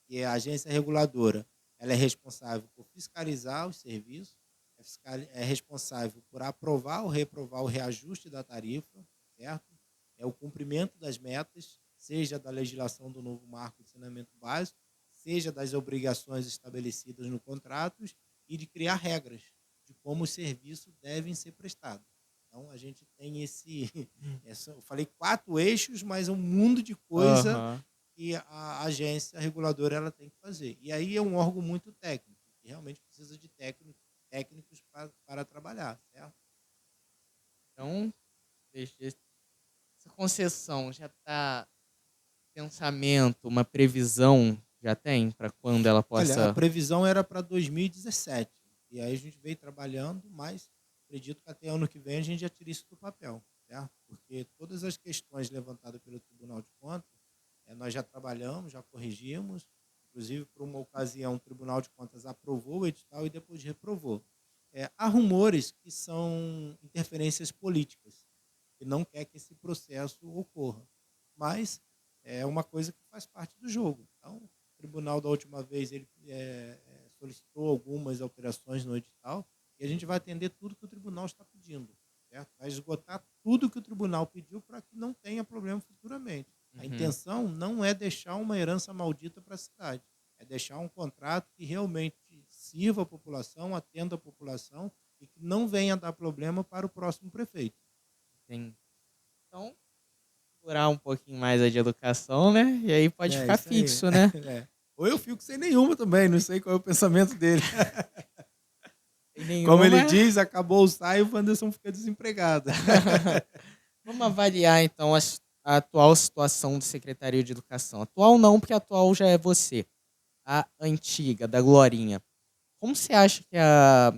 que é a agência reguladora. Ela é responsável por fiscalizar os serviços, é responsável por aprovar ou reprovar o reajuste da tarifa, certo? É o cumprimento das metas, seja da legislação do novo marco de saneamento básico, seja das obrigações estabelecidas no contratos e de criar regras de como os serviços devem ser prestados. Então, a gente tem eu falei 4 eixos, mas é um mundo de coisa Aham. que a agência reguladora ela tem que fazer. E aí é um órgão muito técnico, que realmente precisa de técnicos para trabalhar, certo? Então, essa concessão já tá pensamento, uma previsão já tem para quando ela Olha, a possa. previsão era para 2017, e aí a gente veio trabalhando, mas acredito que até ano que vem a gente já tira isso do papel, certo? Porque todas as questões levantadas pelo Tribunal de Contas, nós já trabalhamos, já corrigimos, inclusive por uma ocasião o Tribunal de Contas aprovou o edital e depois reprovou. Há rumores que são interferências políticas, que não quer que esse processo ocorra, mas é uma coisa que faz parte do jogo. Então, o tribunal da última vez ele solicitou algumas alterações no edital e a gente vai atender tudo que o tribunal está pedindo, certo? Vai esgotar tudo que o tribunal pediu para que não tenha problema futuramente. A Uhum. intenção não é deixar uma herança maldita para a cidade, é deixar um contrato que realmente sirva a população, atenda a população e que não venha dar problema para o próximo prefeito. Tem. Então, procurar um pouquinho mais a de educação, né? E aí pode ficar Isso aí. fixo, né? É. Ou eu fico sem nenhuma também, não sei qual é o pensamento dele. Sem Como ele nenhuma. diz, acabou o SAI e o Wanderson fica desempregado. Vamos avaliar, então, a atual situação da Secretaria de Educação. Atual não, porque atual já é você. A antiga, da Glorinha. Como você acha que a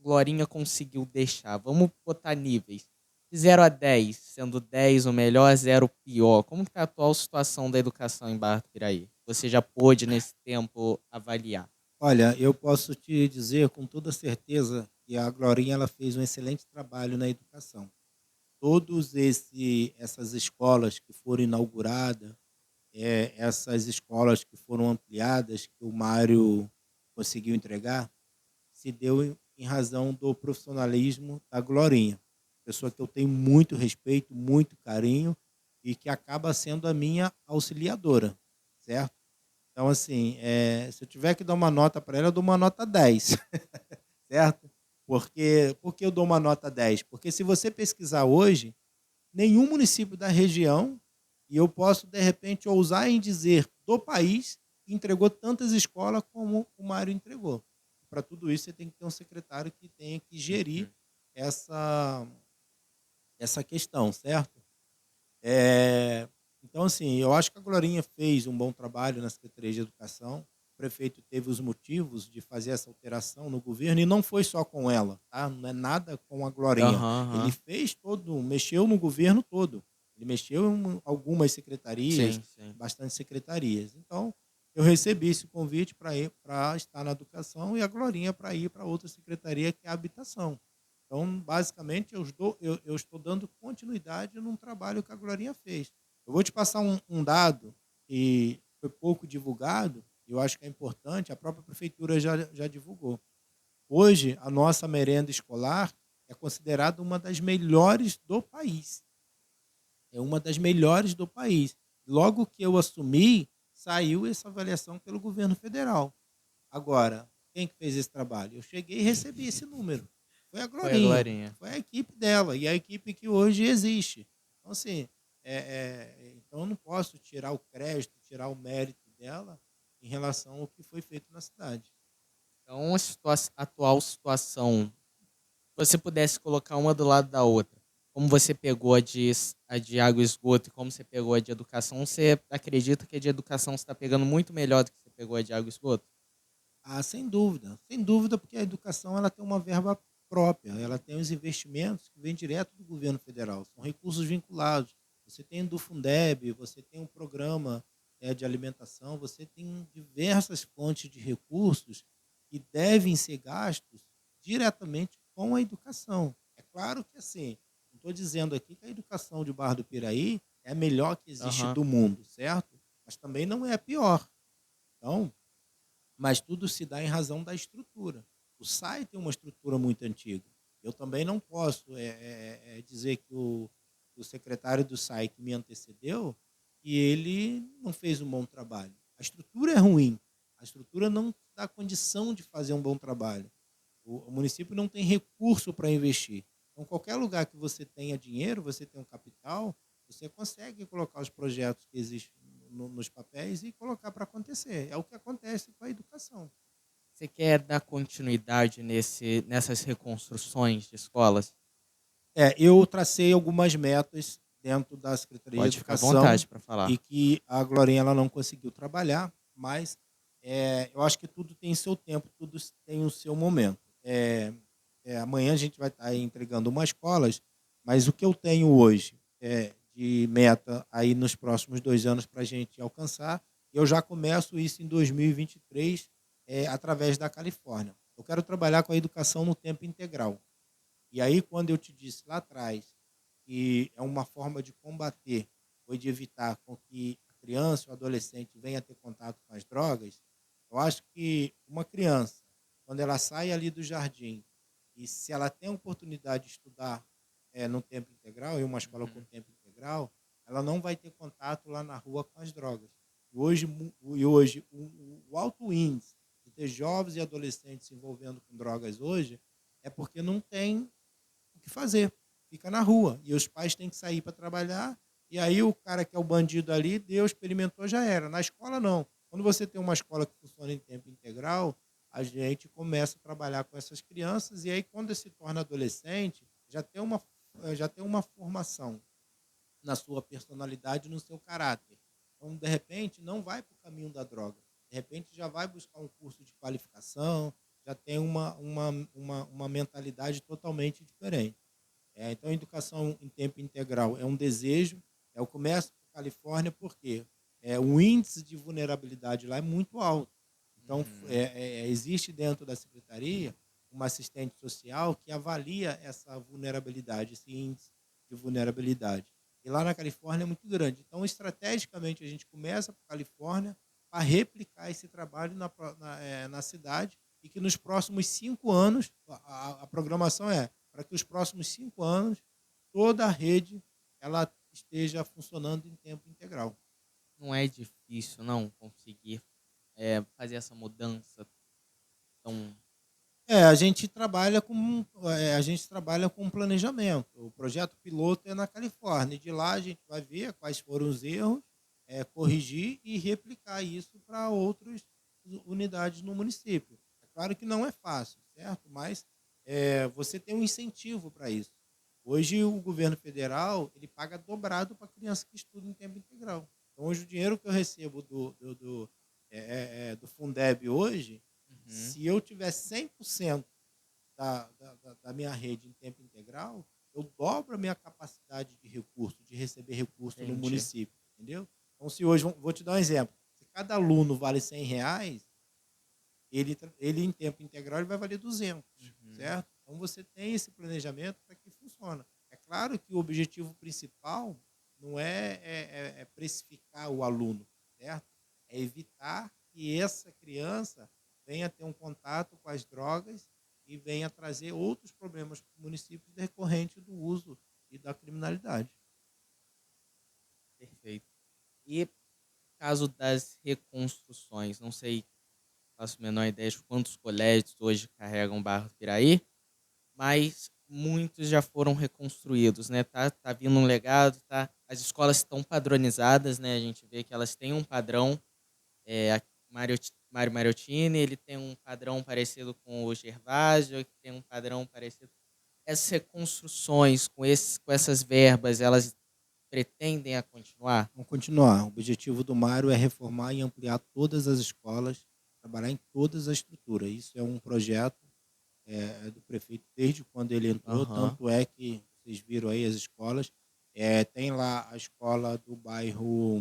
Glorinha conseguiu deixar? Vamos botar níveis. De 0 a 10, sendo 10 o melhor, 0 o pior. Como está a atual situação da educação em Barra do Piraí? Você já pôde, nesse tempo, avaliar. Olha, eu posso te dizer com toda certeza que a Glorinha ela fez um excelente trabalho na educação. Todos essas escolas que foram inauguradas, essas escolas que foram ampliadas, que o Mário conseguiu entregar, se deu em razão do profissionalismo da Glorinha. Pessoa que eu tenho muito respeito, muito carinho e que acaba sendo a minha auxiliadora, certo? Então, assim, se eu tiver que dar uma nota para ela, eu dou uma nota 10, certo? Por que eu dou uma nota 10? Porque se você pesquisar hoje, nenhum município da região, e eu posso, de repente, ousar em dizer do país, entregou tantas escolas como o Mário entregou. Para tudo isso, você tem que ter um secretário que tenha que gerir Uhum. essa questão, certo? Então, assim, eu acho que a Glorinha fez um bom trabalho na Secretaria de Educação. O prefeito teve os motivos de fazer essa alteração no governo, e não foi só com ela, tá? Não é nada com a Glorinha. Aham, Ele aham. fez mexeu no governo todo. Ele mexeu em algumas secretarias, Sim, sim. bastante secretarias. Então, eu recebi esse convite para ir para estar na educação e a Glorinha para ir para outra secretaria, que é a habitação. Então, basicamente, eu estou dando continuidade num trabalho que a Glorinha fez. Eu vou te passar um dado que foi pouco divulgado, eu acho que é importante, a própria prefeitura já divulgou. Hoje, a nossa merenda escolar é considerada uma das melhores do país. É uma das melhores do país. Logo que eu assumi, saiu essa avaliação pelo governo federal. Agora, quem que fez esse trabalho? Eu cheguei e recebi esse número. Foi a Foi a Glorinha, Glorinha. foi a equipe dela e a equipe que hoje existe. Então, assim, então eu não posso tirar o crédito, tirar o mérito dela em relação ao que foi feito na cidade. Então, a atual situação, se você pudesse colocar uma do lado da outra, como você pegou a de água e esgoto e como você pegou a de educação, você acredita que a de educação você está pegando muito melhor do que você pegou a de água e esgoto? Ah, sem dúvida, porque a educação ela tem uma verba própria, ela tem os investimentos que vêm direto do governo federal, são recursos vinculados. Você tem do Fundeb, você tem um programa de alimentação, você tem diversas fontes de recursos que devem ser gastos diretamente com a educação. É claro que assim, não estou dizendo aqui que a educação de Barra do Piraí é a melhor que existe Aham. do mundo, certo? Mas também não é a pior. Então, mas tudo se dá em razão da estrutura. O SAI tem uma estrutura muito antiga. Eu também não posso dizer que o secretário do SAI que me antecedeu, que ele não fez um bom trabalho. A estrutura é ruim. A estrutura não dá condição de fazer um bom trabalho. O município não tem recurso para investir. Então, qualquer lugar que você tenha dinheiro, você tem um capital, você consegue colocar os projetos que existem nos papéis e colocar para acontecer. É o que acontece com a educação. Você quer dar continuidade nessas reconstruções de escolas? Eu tracei algumas metas dentro da Secretaria de Pode ficar à Educação vontade para e falar. que a Glorinha ela não conseguiu trabalhar, mas eu acho que tudo tem seu tempo, tudo tem o seu momento. Amanhã a gente vai estar aí entregando umas escolas, mas o que eu tenho hoje de meta aí nos próximos 2 anos para a gente alcançar, eu já começo isso em 2023 através da Califórnia. Eu quero trabalhar com a educação no tempo integral. E aí, quando eu te disse lá atrás que é uma forma de combater ou de evitar com que a criança ou adolescente venha a ter contato com as drogas, eu acho que uma criança, quando ela sai ali do jardim, e se ela tem a oportunidade de estudar no tempo integral, em uma escola com Uhum. tempo integral, ela não vai ter contato lá na rua com as drogas. E hoje o alto índice de ter jovens e adolescentes se envolvendo com drogas hoje é porque não tem o que fazer, fica na rua. E os pais têm que sair para trabalhar E aí o cara que é o bandido ali, deu, experimentou, já era. Na escola, não. Quando você tem uma escola que funciona em tempo integral, a gente começa a trabalhar com essas crianças e aí quando se torna adolescente, já tem uma formação na sua personalidade, no seu caráter. Então, de repente, não vai para o caminho da droga. De repente, já vai buscar um curso de qualificação, já tem uma mentalidade totalmente diferente. Então, a educação em tempo integral é um desejo. Eu começo por Califórnia porque o índice de vulnerabilidade lá é muito alto. Então, Uhum. existe dentro da secretaria uma assistente social que avalia essa vulnerabilidade, esse índice de vulnerabilidade. E lá na Califórnia é muito grande. Então, estrategicamente, a gente começa por Califórnia para replicar esse trabalho na cidade e que nos próximos 5 anos, a programação é para que os próximos 5 anos toda a rede ela esteja funcionando em tempo integral. Não é difícil, não, conseguir fazer essa mudança tão... A gente trabalha com planejamento. O projeto piloto é na Califórnia. E de lá a gente vai ver quais foram os erros, corrigir e replicar isso para outras unidades no município. É claro que não é fácil, certo? Mas você tem um incentivo para isso. Hoje o governo federal ele paga dobrado para criança que estuda em tempo integral. Então hoje o dinheiro que eu recebo do Fundeb hoje, Uhum. se eu tiver 100% da minha rede em tempo integral, eu dobro a minha capacidade de recurso, de receber recurso no Entendi. município, entendeu? Então, se hoje, vou te dar um exemplo, se cada aluno vale R$ 100, ele em tempo integral ele vai valer 200, Uhum. certo? Então, você tem esse planejamento para que funcione. É claro que o objetivo principal não é precificar o aluno, certo? É evitar que essa criança venha ter um contato com as drogas e venha trazer outros problemas para o município decorrente do uso e da criminalidade. Perfeito. E caso das reconstruções, não sei, faço a menor ideia de quantos colégios hoje carregam Barra do Piraí, mas muitos já foram reconstruídos, né? Tá vindo um legado, tá? As escolas estão padronizadas, né? A gente vê que elas têm um padrão. A Mário Mariottini, ele tem um padrão parecido com o Gervásio, que tem um padrão parecido. Essas reconstruções com essas verbas, elas pretendem a continuar? Vamos continuar. O objetivo do Mário é reformar e ampliar todas as escolas, trabalhar em todas as estruturas. Isso é um projeto do prefeito desde quando ele entrou, Aham. tanto é que vocês viram aí as escolas. Tem lá a escola do bairro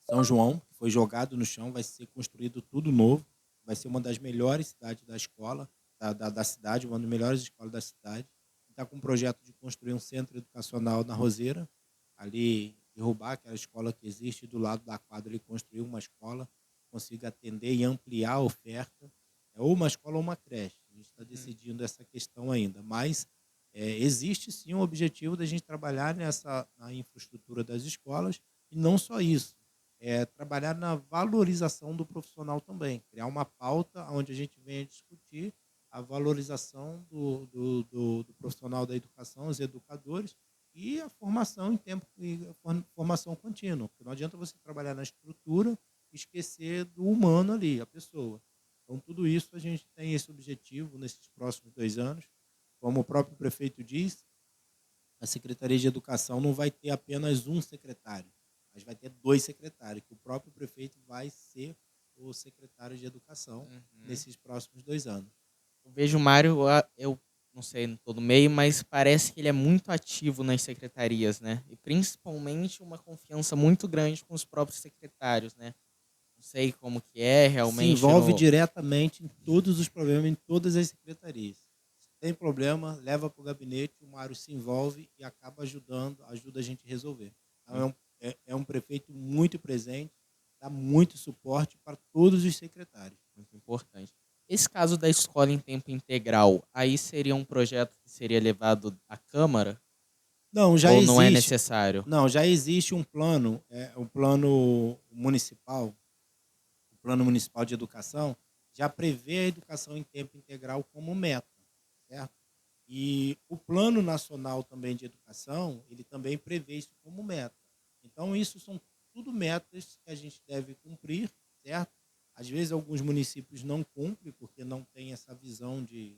São João, que foi jogado no chão, vai ser construído tudo novo, vai ser uma das melhores cidades da escola, da cidade, uma das melhores escolas da cidade. Está com um projeto de construir um centro educacional na Roseira, ali derrubar aquela escola que existe do lado da quadra, ele construiu uma escola, consiga atender e ampliar a oferta, ou uma escola ou uma creche. A gente está Uhum. decidindo essa questão ainda, mas existe sim um objetivo da gente trabalhar na infraestrutura das escolas, e não só isso, trabalhar na valorização do profissional também, criar uma pauta onde a gente venha discutir a valorização do profissional da educação, os educadores, e a formação em tempo e a formação contínua, porque não adianta você trabalhar na estrutura e esquecer do humano ali, a pessoa. Então, tudo isso a gente tem esse objetivo nesses próximos 2 anos. Como o próprio prefeito diz, a Secretaria de Educação não vai ter apenas um secretário, mas vai ter 2 secretários, que o próprio prefeito vai ser o secretário de Educação Uhum. nesses próximos 2 anos. Eu vejo o Mário, eu não sei no todo meio, mas parece que ele é muito ativo nas secretarias, né? E principalmente uma confiança muito grande com os próprios secretários, né? Não sei como que é Se realmente envolve no... diretamente em todos os problemas, em todas as secretarias. Se tem problema, leva para o gabinete, o Mário se envolve e acaba ajudando, ajuda a gente a resolver. Então, Muito, é um prefeito muito presente, dá muito suporte para todos os secretários. muito importante. Esse caso da escola em tempo integral, aí seria um projeto que seria levado à Câmara Não, já ou não é existe. necessário? Não, já existe um plano municipal de educação já prevê a educação em tempo integral como meta, certo? E o Plano Nacional também de Educação, ele também prevê isso como meta. Então, isso são tudo metas que a gente deve cumprir, certo? Às vezes, alguns municípios não cumprem, porque não tem essa visão de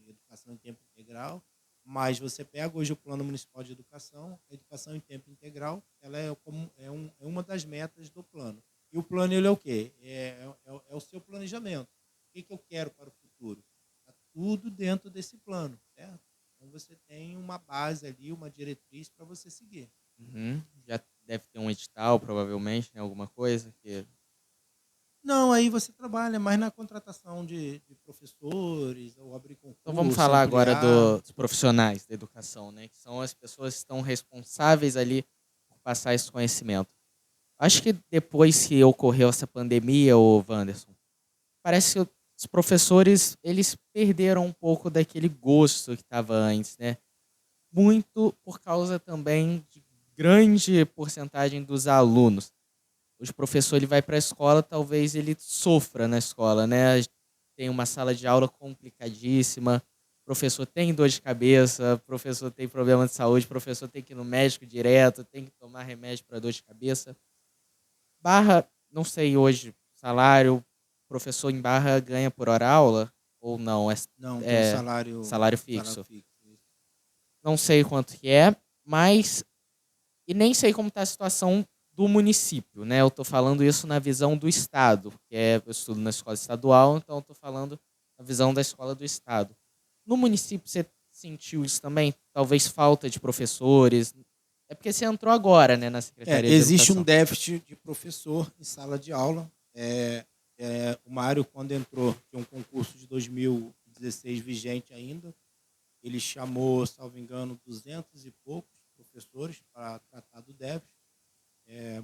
educação em tempo integral, mas você pega hoje o Plano Municipal de Educação, a educação em tempo integral, ela é uma das metas do plano. E o plano, ele é o quê? É o seu planejamento. O que eu quero para o futuro? Está tudo dentro desse plano, certo? Então, você tem uma base ali, uma diretriz para você seguir. Uhum. Já deve ter um edital, provavelmente, né? Alguma coisa que... Não, aí você trabalha mais na contratação de professores, ou abrir Então vamos concurso, falar agora ampliar. dos profissionais da educação, né? Que são as pessoas que estão responsáveis ali por passar esse conhecimento. Acho que depois que ocorreu essa pandemia, o Wanderson, parece que os professores, eles perderam um pouco daquele gosto que estava antes, né? Muito por causa também de grande porcentagem dos alunos. Os professores, ele vai para a escola, talvez ele sofra na escola, né? Tem uma sala de aula complicadíssima, professor tem dor de cabeça, professor tem problema de saúde, professor tem que ir no médico direto, tem que tomar remédio para dor de cabeça. Barra, não sei hoje, salário, professor em Barra ganha por hora aula ou não? Não, tem É salário salário fixo. fixo. Isso. Não sei quanto que é, mas e nem sei como está a situação do município, né? Eu estou falando isso na visão do Estado, que eu estudo na escola estadual, então eu estou falando na visão da escola do Estado. No município, você sentiu isso também? Talvez falta de professores? É porque você entrou agora, né, na Secretaria de Existe um Educação. déficit de professor em sala de aula. O Mário, quando entrou, tinha um concurso de 2016 vigente ainda. Ele chamou, salvo engano, 200 e poucos professores para tratar do déficit.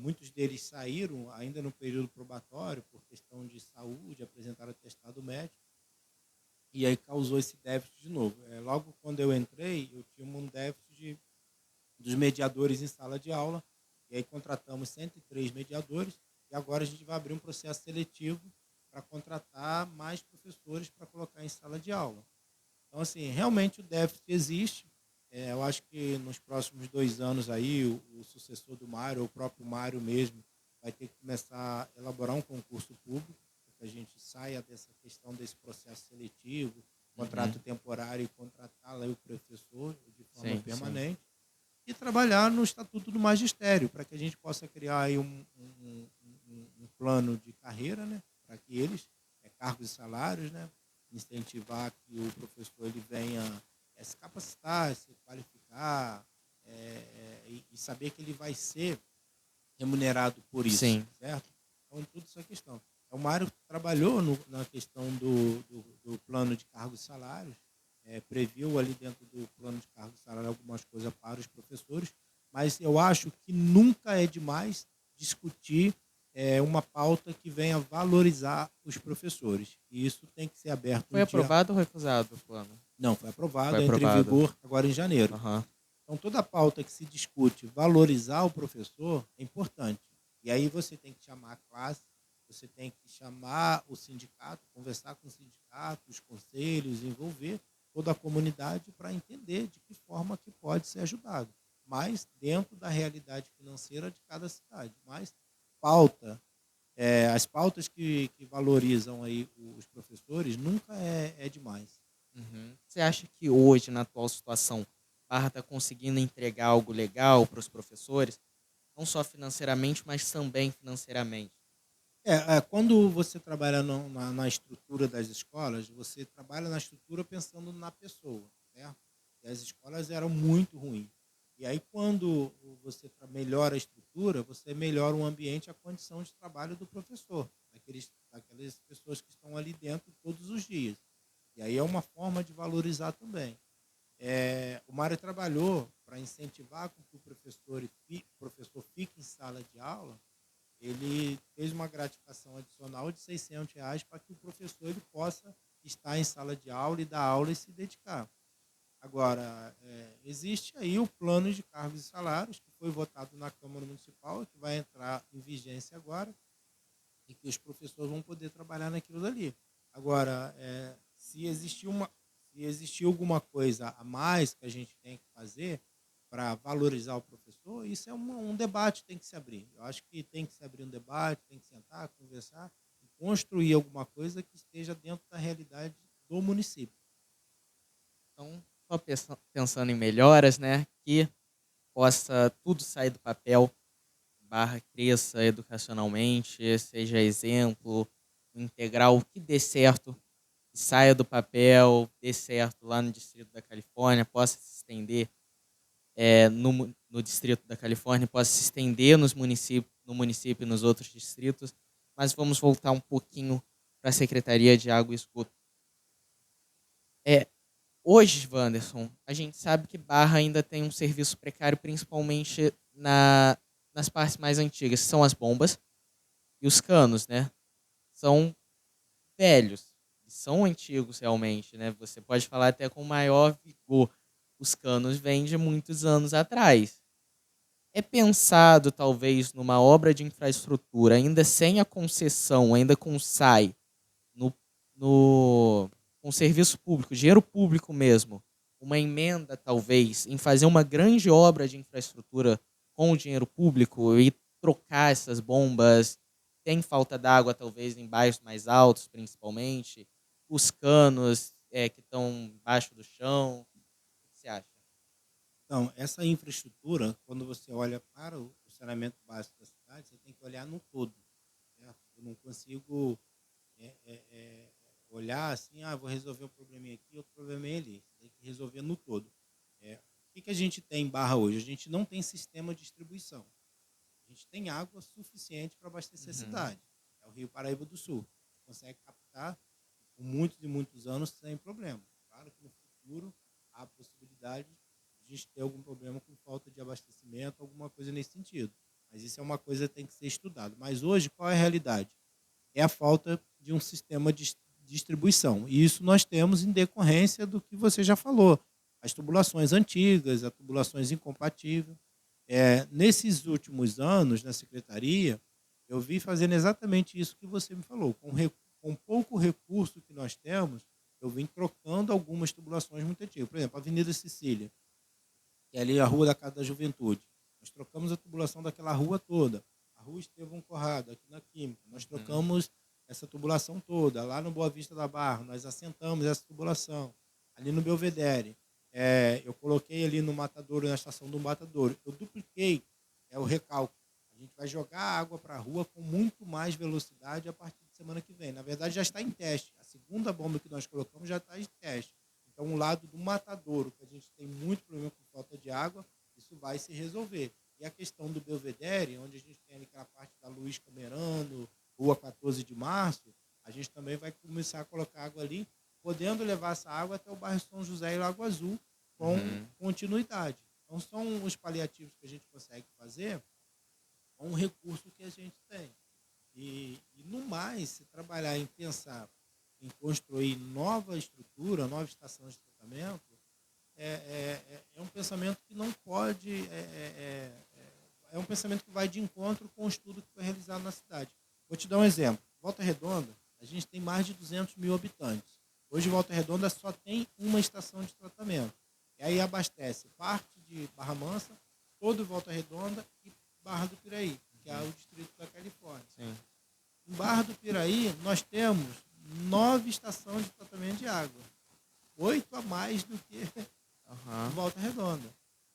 Muitos deles saíram ainda no período probatório por questão de saúde, apresentaram atestado médico, e aí causou esse déficit de novo. Logo quando eu entrei, eu tinha um déficit dos mediadores em sala de aula, e aí contratamos 103 mediadores, e agora a gente vai abrir um processo seletivo para contratar mais professores para colocar em sala de aula. Então, assim, realmente o déficit existe. Eu acho que nos próximos 2 anos aí, o sucessor do Mário, o próprio Mário mesmo, vai ter que começar a elaborar um concurso público, para que a gente saia dessa questão desse processo seletivo, contrato temporário e contratar lá o professor de forma permanente, e trabalhar no Estatuto do Magistério, para que a gente possa criar aí um plano de carreira, né, para que eles, cargos e salários, né, incentivar que o professor ele venha se capacitar, se qualificar, e saber que ele vai ser remunerado por isso, Sim. certo? Então, tudo isso é questão. O Mário trabalhou na questão do plano de cargos e salários, previu ali dentro do plano de cargos e salários algumas coisas para os professores, mas eu acho que nunca é demais discutir uma pauta que venha valorizar os professores. E isso tem que ser aberto Foi aprovado ou recusado o plano? Não, foi aprovado, Foi entra em aprovado. vigor agora em janeiro. Uhum. Então, toda pauta que se discute valorizar o professor é importante. E aí você tem que chamar a classe, você tem que chamar o sindicato, conversar com o sindicato, os conselhos, envolver toda a comunidade para entender de que forma que pode ser ajudado. Mas dentro da realidade financeira de cada cidade. Mas as pautas que valorizam aí os professores nunca é demais. Uhum. Você acha que hoje, na atual situação, a Barra está conseguindo entregar algo legal para os professores? Não só financeiramente, mas também financeiramente. Quando você trabalha na estrutura das escolas, você trabalha na estrutura pensando na pessoa, certo? E as escolas eram muito ruins. E aí, quando você melhora a estrutura, você melhora o ambiente e a condição de trabalho do professor, daquelas pessoas que estão ali dentro todos os dias. E aí é uma forma de valorizar também. O Mário trabalhou para incentivar com que o professor fique em sala de aula. Ele fez uma gratificação adicional de R$ 600 para que o professor ele possa estar em sala de aula e dar aula e se dedicar. Agora, existe aí o plano de cargos e salários, que foi votado na Câmara Municipal, que vai entrar em vigência agora, e que os professores vão poder trabalhar naquilo dali. Agora, se se existir alguma coisa a mais que a gente tem que fazer para valorizar o professor, isso é um debate que tem que se abrir. Eu acho que tem que se abrir um debate, tem que sentar, conversar e construir alguma coisa que esteja dentro da realidade do município. Então, só pensando em melhoras, né, que possa tudo sair do papel, barra cresça educacionalmente, seja exemplo, integral, que dê certo, que saia do papel, dê certo lá no Distrito da Califórnia, possa se estender no Distrito da Califórnia, possa se estender no município e nos outros distritos. Mas vamos voltar um pouquinho para a Secretaria de Água e Esgoto. Hoje, Wanderson, a gente sabe que Barra ainda tem um serviço precário, principalmente nas partes mais antigas, que são as bombas e os canos, né? São velhos, são antigos realmente, né? Você pode falar até com maior vigor. Os canos vêm de muitos anos atrás. É pensado, talvez, numa obra de infraestrutura, ainda sem a concessão, ainda com o SAI, no, com serviço público, dinheiro público mesmo, uma emenda, talvez, em fazer uma grande obra de infraestrutura com o dinheiro público e trocar essas bombas. Tem falta d'água, talvez, em bairros mais altos, principalmente. Os canos que estão embaixo do chão. O que você acha? Então, essa infraestrutura, quando você olha para o saneamento básico da cidade, você tem que olhar no todo. Certo? Eu não consigo olhar assim, vou resolver um probleminha aqui, outro probleminha ali. Você tem que resolver no todo. O que a gente tem em Barra hoje? A gente não tem sistema de distribuição. A gente tem água suficiente para abastecer a cidade. É o Rio Paraíba do Sul. A gente consegue captar por muitos e muitos anos sem problema. Claro que no futuro há a possibilidade de a gente ter algum problema com falta de abastecimento, alguma coisa nesse sentido. Mas isso é uma coisa que tem que ser estudado. Mas hoje, qual é a realidade? É a falta de um sistema de distribuição. E isso nós temos em decorrência do que você já falou. As tubulações antigas, as tubulações incompatíveis. Nesses últimos anos, na Secretaria, eu vi fazendo exatamente isso que você me falou. Com pouco recurso que nós temos, eu vim trocando algumas tubulações muito antigas. Por exemplo, a Avenida Sicília, que é ali a Rua da Casa da Juventude. Nós trocamos a tubulação daquela rua toda. A Rua Estevão Corrado, aqui na Química. Nós trocamos essa tubulação toda. Lá no Boa Vista da Barra, nós assentamos essa tubulação. Ali no Belvedere, eu coloquei ali no Matadouro, na estação do Matadouro. Eu dupliquei o recalque. A gente vai jogar água para a rua com muito mais velocidade a partir de semana que vem. Na verdade, já está em teste. A segunda bomba que nós colocamos já está em teste. Então, o lado do Matadouro, que a gente tem muito problema com falta de água, isso vai se resolver. E a questão do Belvedere, onde a gente tem aquela parte da Luiz Camerano, Rua 14 de Março, a gente também vai começar a colocar água ali, podendo levar essa água até o bairro São José e Lago Azul com continuidade. Então, são os paliativos que a gente consegue fazer com o recurso que a gente tem. E no mais, se trabalhar em pensar em construir nova estrutura, nova estação de tratamento, é um pensamento que não pode... É um pensamento que vai de encontro com o estudo que foi realizado na cidade. Vou te dar um exemplo. Volta Redonda, a gente tem mais de 200 mil habitantes. Hoje, Volta Redonda só tem uma estação de tratamento. E aí abastece parte de Barra Mansa, todo Volta Redonda e Barra do Piraí, que é o distrito da Califórnia. Sim. Em Barra do Piraí, nós temos 9 estações de tratamento de água. 8 a mais do que Volta Redonda.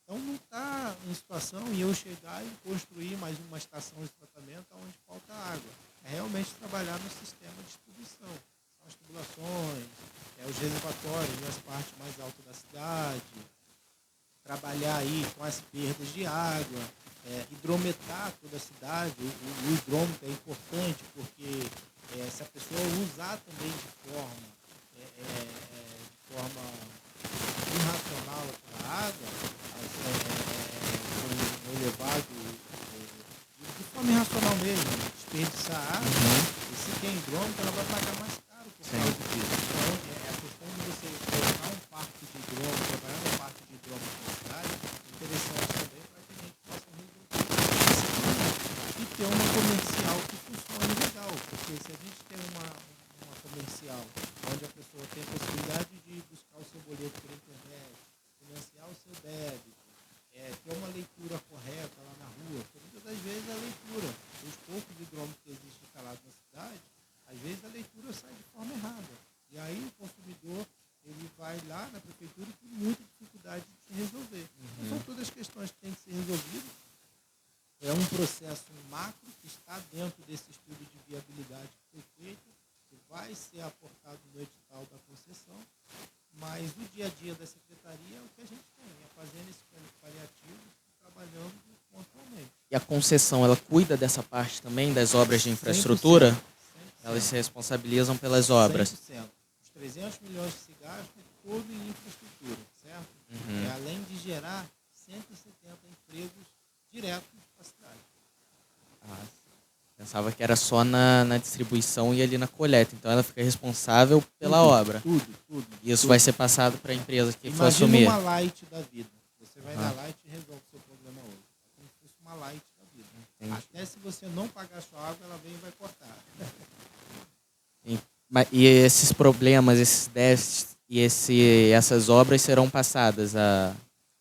Então, não está em situação em eu chegar e construir mais uma estação de tratamento onde falta água. É realmente trabalhar no sistema de distribuição. São as tubulações, os reservatórios nas partes mais altas da cidade, trabalhar aí com as perdas de água, hidrometrar toda a cidade. O hidrômetro é importante porque se a pessoa usar também de forma irracional a água, elevado, de forma irracional mesmo, desperdiçar água, e se tem hidrômetro, ela vai pagar mais caro por causa disso. Então, a questão de você colocar um parque de hidrômetro, trabalhar no parque de hidrômetro na cidade, é interessante também para que a gente possa resolver e ter uma comercial que funcione legal, porque se a gente tem uma comercial onde a pessoa tem a possibilidade de buscar o o seu débito, ter uma leitura correta lá na rua, porque muitas das vezes a leitura, os poucos hidrômetros que existem instalados na cidade, às vezes a leitura sai de forma errada. E aí o consumidor ele vai lá na prefeitura e tem muita dificuldade de se resolver. Então, são todas as questões que têm que ser resolvidas. É um processo macro que está dentro desse estudo de viabilidade que foi feito, que vai ser aportado no edital da concessão, mas o dia a dia da secretaria é o que a gente tem, é fazendo esse plano paliativo e trabalhando pontualmente. E a concessão, ela cuida dessa parte também, das obras de infraestrutura? 100%. Elas se responsabilizam pelas obras? 100%. Os 300 milhões que se gastam é todo em infraestrutura, certo? Além de gerar 170 empregos diretos para a cidade. Pensava que era só na distribuição e ali na coleta. Então ela fica responsável pela obra. Tudo. Isso vai ser passado para a empresa que for Imagina assumir. uma Light da vida. Você vai na Light e resolve o seu problema hoje. É como se fosse uma Light da vida. Entendi. Até se você não pagar a sua água, ela vem e vai cortar. E esses problemas, esses déficits e essas obras serão passadas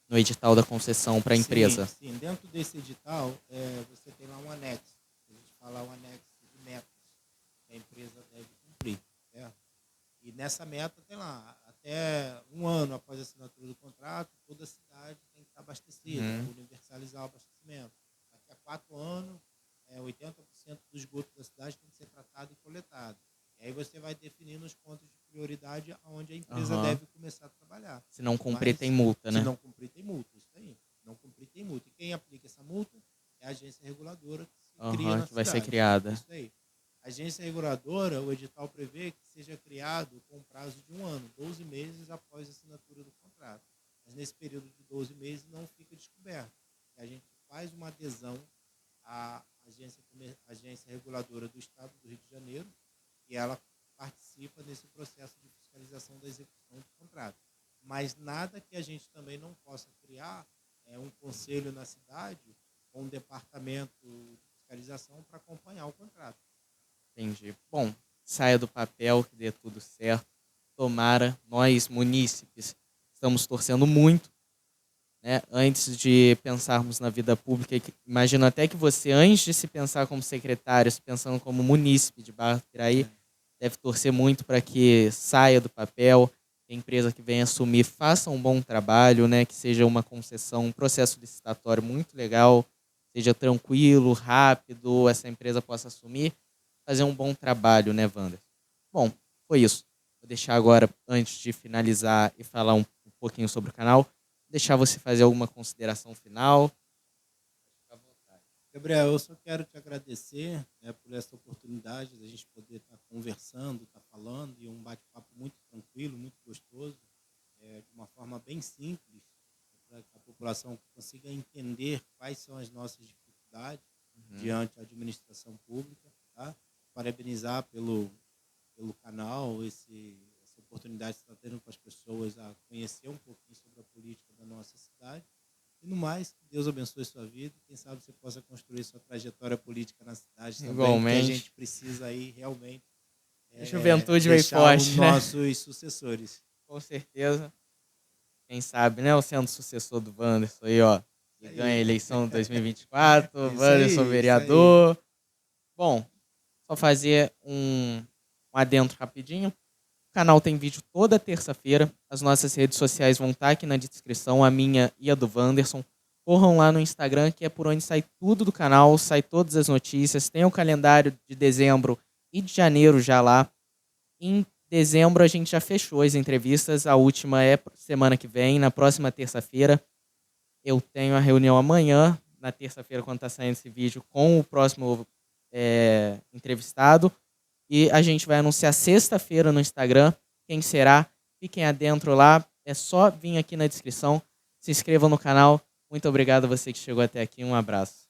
no edital da concessão para a empresa? Sim, dentro desse edital, você tem lá um anexo. A gente fala um anexo de metas que a empresa deve cumprir. Certo? E nessa meta tem lá, até um ano após a assinatura do contrato, toda a cidade tem que estar abastecida, universalizar o abastecimento. Daqui a 4 anos, 80% do esgoto da cidade tem que ser tratado e coletado. E aí você vai definindo os pontos de prioridade onde a empresa deve começar a trabalhar. Se não cumprir, tem multa, né? Se não cumprir, tem multa. Isso aí. Não cumprir, tem multa. E quem aplica essa multa é a agência reguladora que se cria na que vai cidade. ser criada. Isso aí. A agência reguladora, o edital prevê que seja criado com prazo de 1 ano, 12 meses após a assinatura do contrato. Mas nesse período de 12 meses não fica descoberto. A gente faz uma adesão à agência reguladora do Estado do Rio de Janeiro, e ela participa desse processo de fiscalização da execução do contrato. Mas nada que a gente também não possa criar um conselho na cidade com um departamento de fiscalização para acompanhar o contrato. Entendi. Bom, saia do papel, que dê tudo certo. Tomara, nós, munícipes, estamos torcendo muito, né? Antes de pensarmos na vida pública, imagino até que você, antes de se pensar como secretário, se pensando como munícipe de Barra do Piraí, deve torcer muito para que saia do papel, que a empresa que vem assumir faça um bom trabalho, né? Que seja uma concessão, um processo licitatório muito legal, seja tranquilo, rápido, essa empresa possa assumir, fazer um bom trabalho, né, Wander? Bom, foi isso. Vou deixar agora, antes de finalizar e falar um pouquinho sobre o canal, deixar você fazer alguma consideração final. Gabriel, eu só quero te agradecer, por essa oportunidade de a gente poder estar conversando, estar falando, e um bate-papo muito tranquilo, muito gostoso, de uma forma bem simples, para que a população consiga entender quais são as nossas dificuldades diante da administração pública. Tá? Parabenizar pelo canal, essa oportunidade que você está tendo com as pessoas a conhecer um pouquinho sobre a política da nossa cidade. E no mais, que Deus abençoe sua vida. Quem sabe você possa construir sua trajetória política na cidade também. Igualmente. Que a gente precisa aí realmente A juventude veio forte, os né? nossos sucessores. Com certeza. Quem sabe, né? O sendo sucessor do Wanderson aí, ó. Que ganha a eleição de 2024. Wanderson vereador. Bom, só fazer um adentro rapidinho. O canal tem vídeo toda terça-feira. As nossas redes sociais vão estar aqui na descrição, a minha e a do Wanderson. Corram lá no Instagram, que é por onde sai tudo do canal, sai todas as notícias. Tem o calendário de dezembro e de janeiro já lá. Em dezembro a gente já fechou as entrevistas. A última é semana que vem, na próxima terça-feira. Eu tenho a reunião amanhã, na terça-feira, quando está saindo esse vídeo, com o próximo entrevistado. E a gente vai anunciar sexta-feira no Instagram quem será. Fiquem adentro lá. É só vir aqui na descrição. Se inscrevam no canal. Muito obrigado a você que chegou até aqui. Um abraço.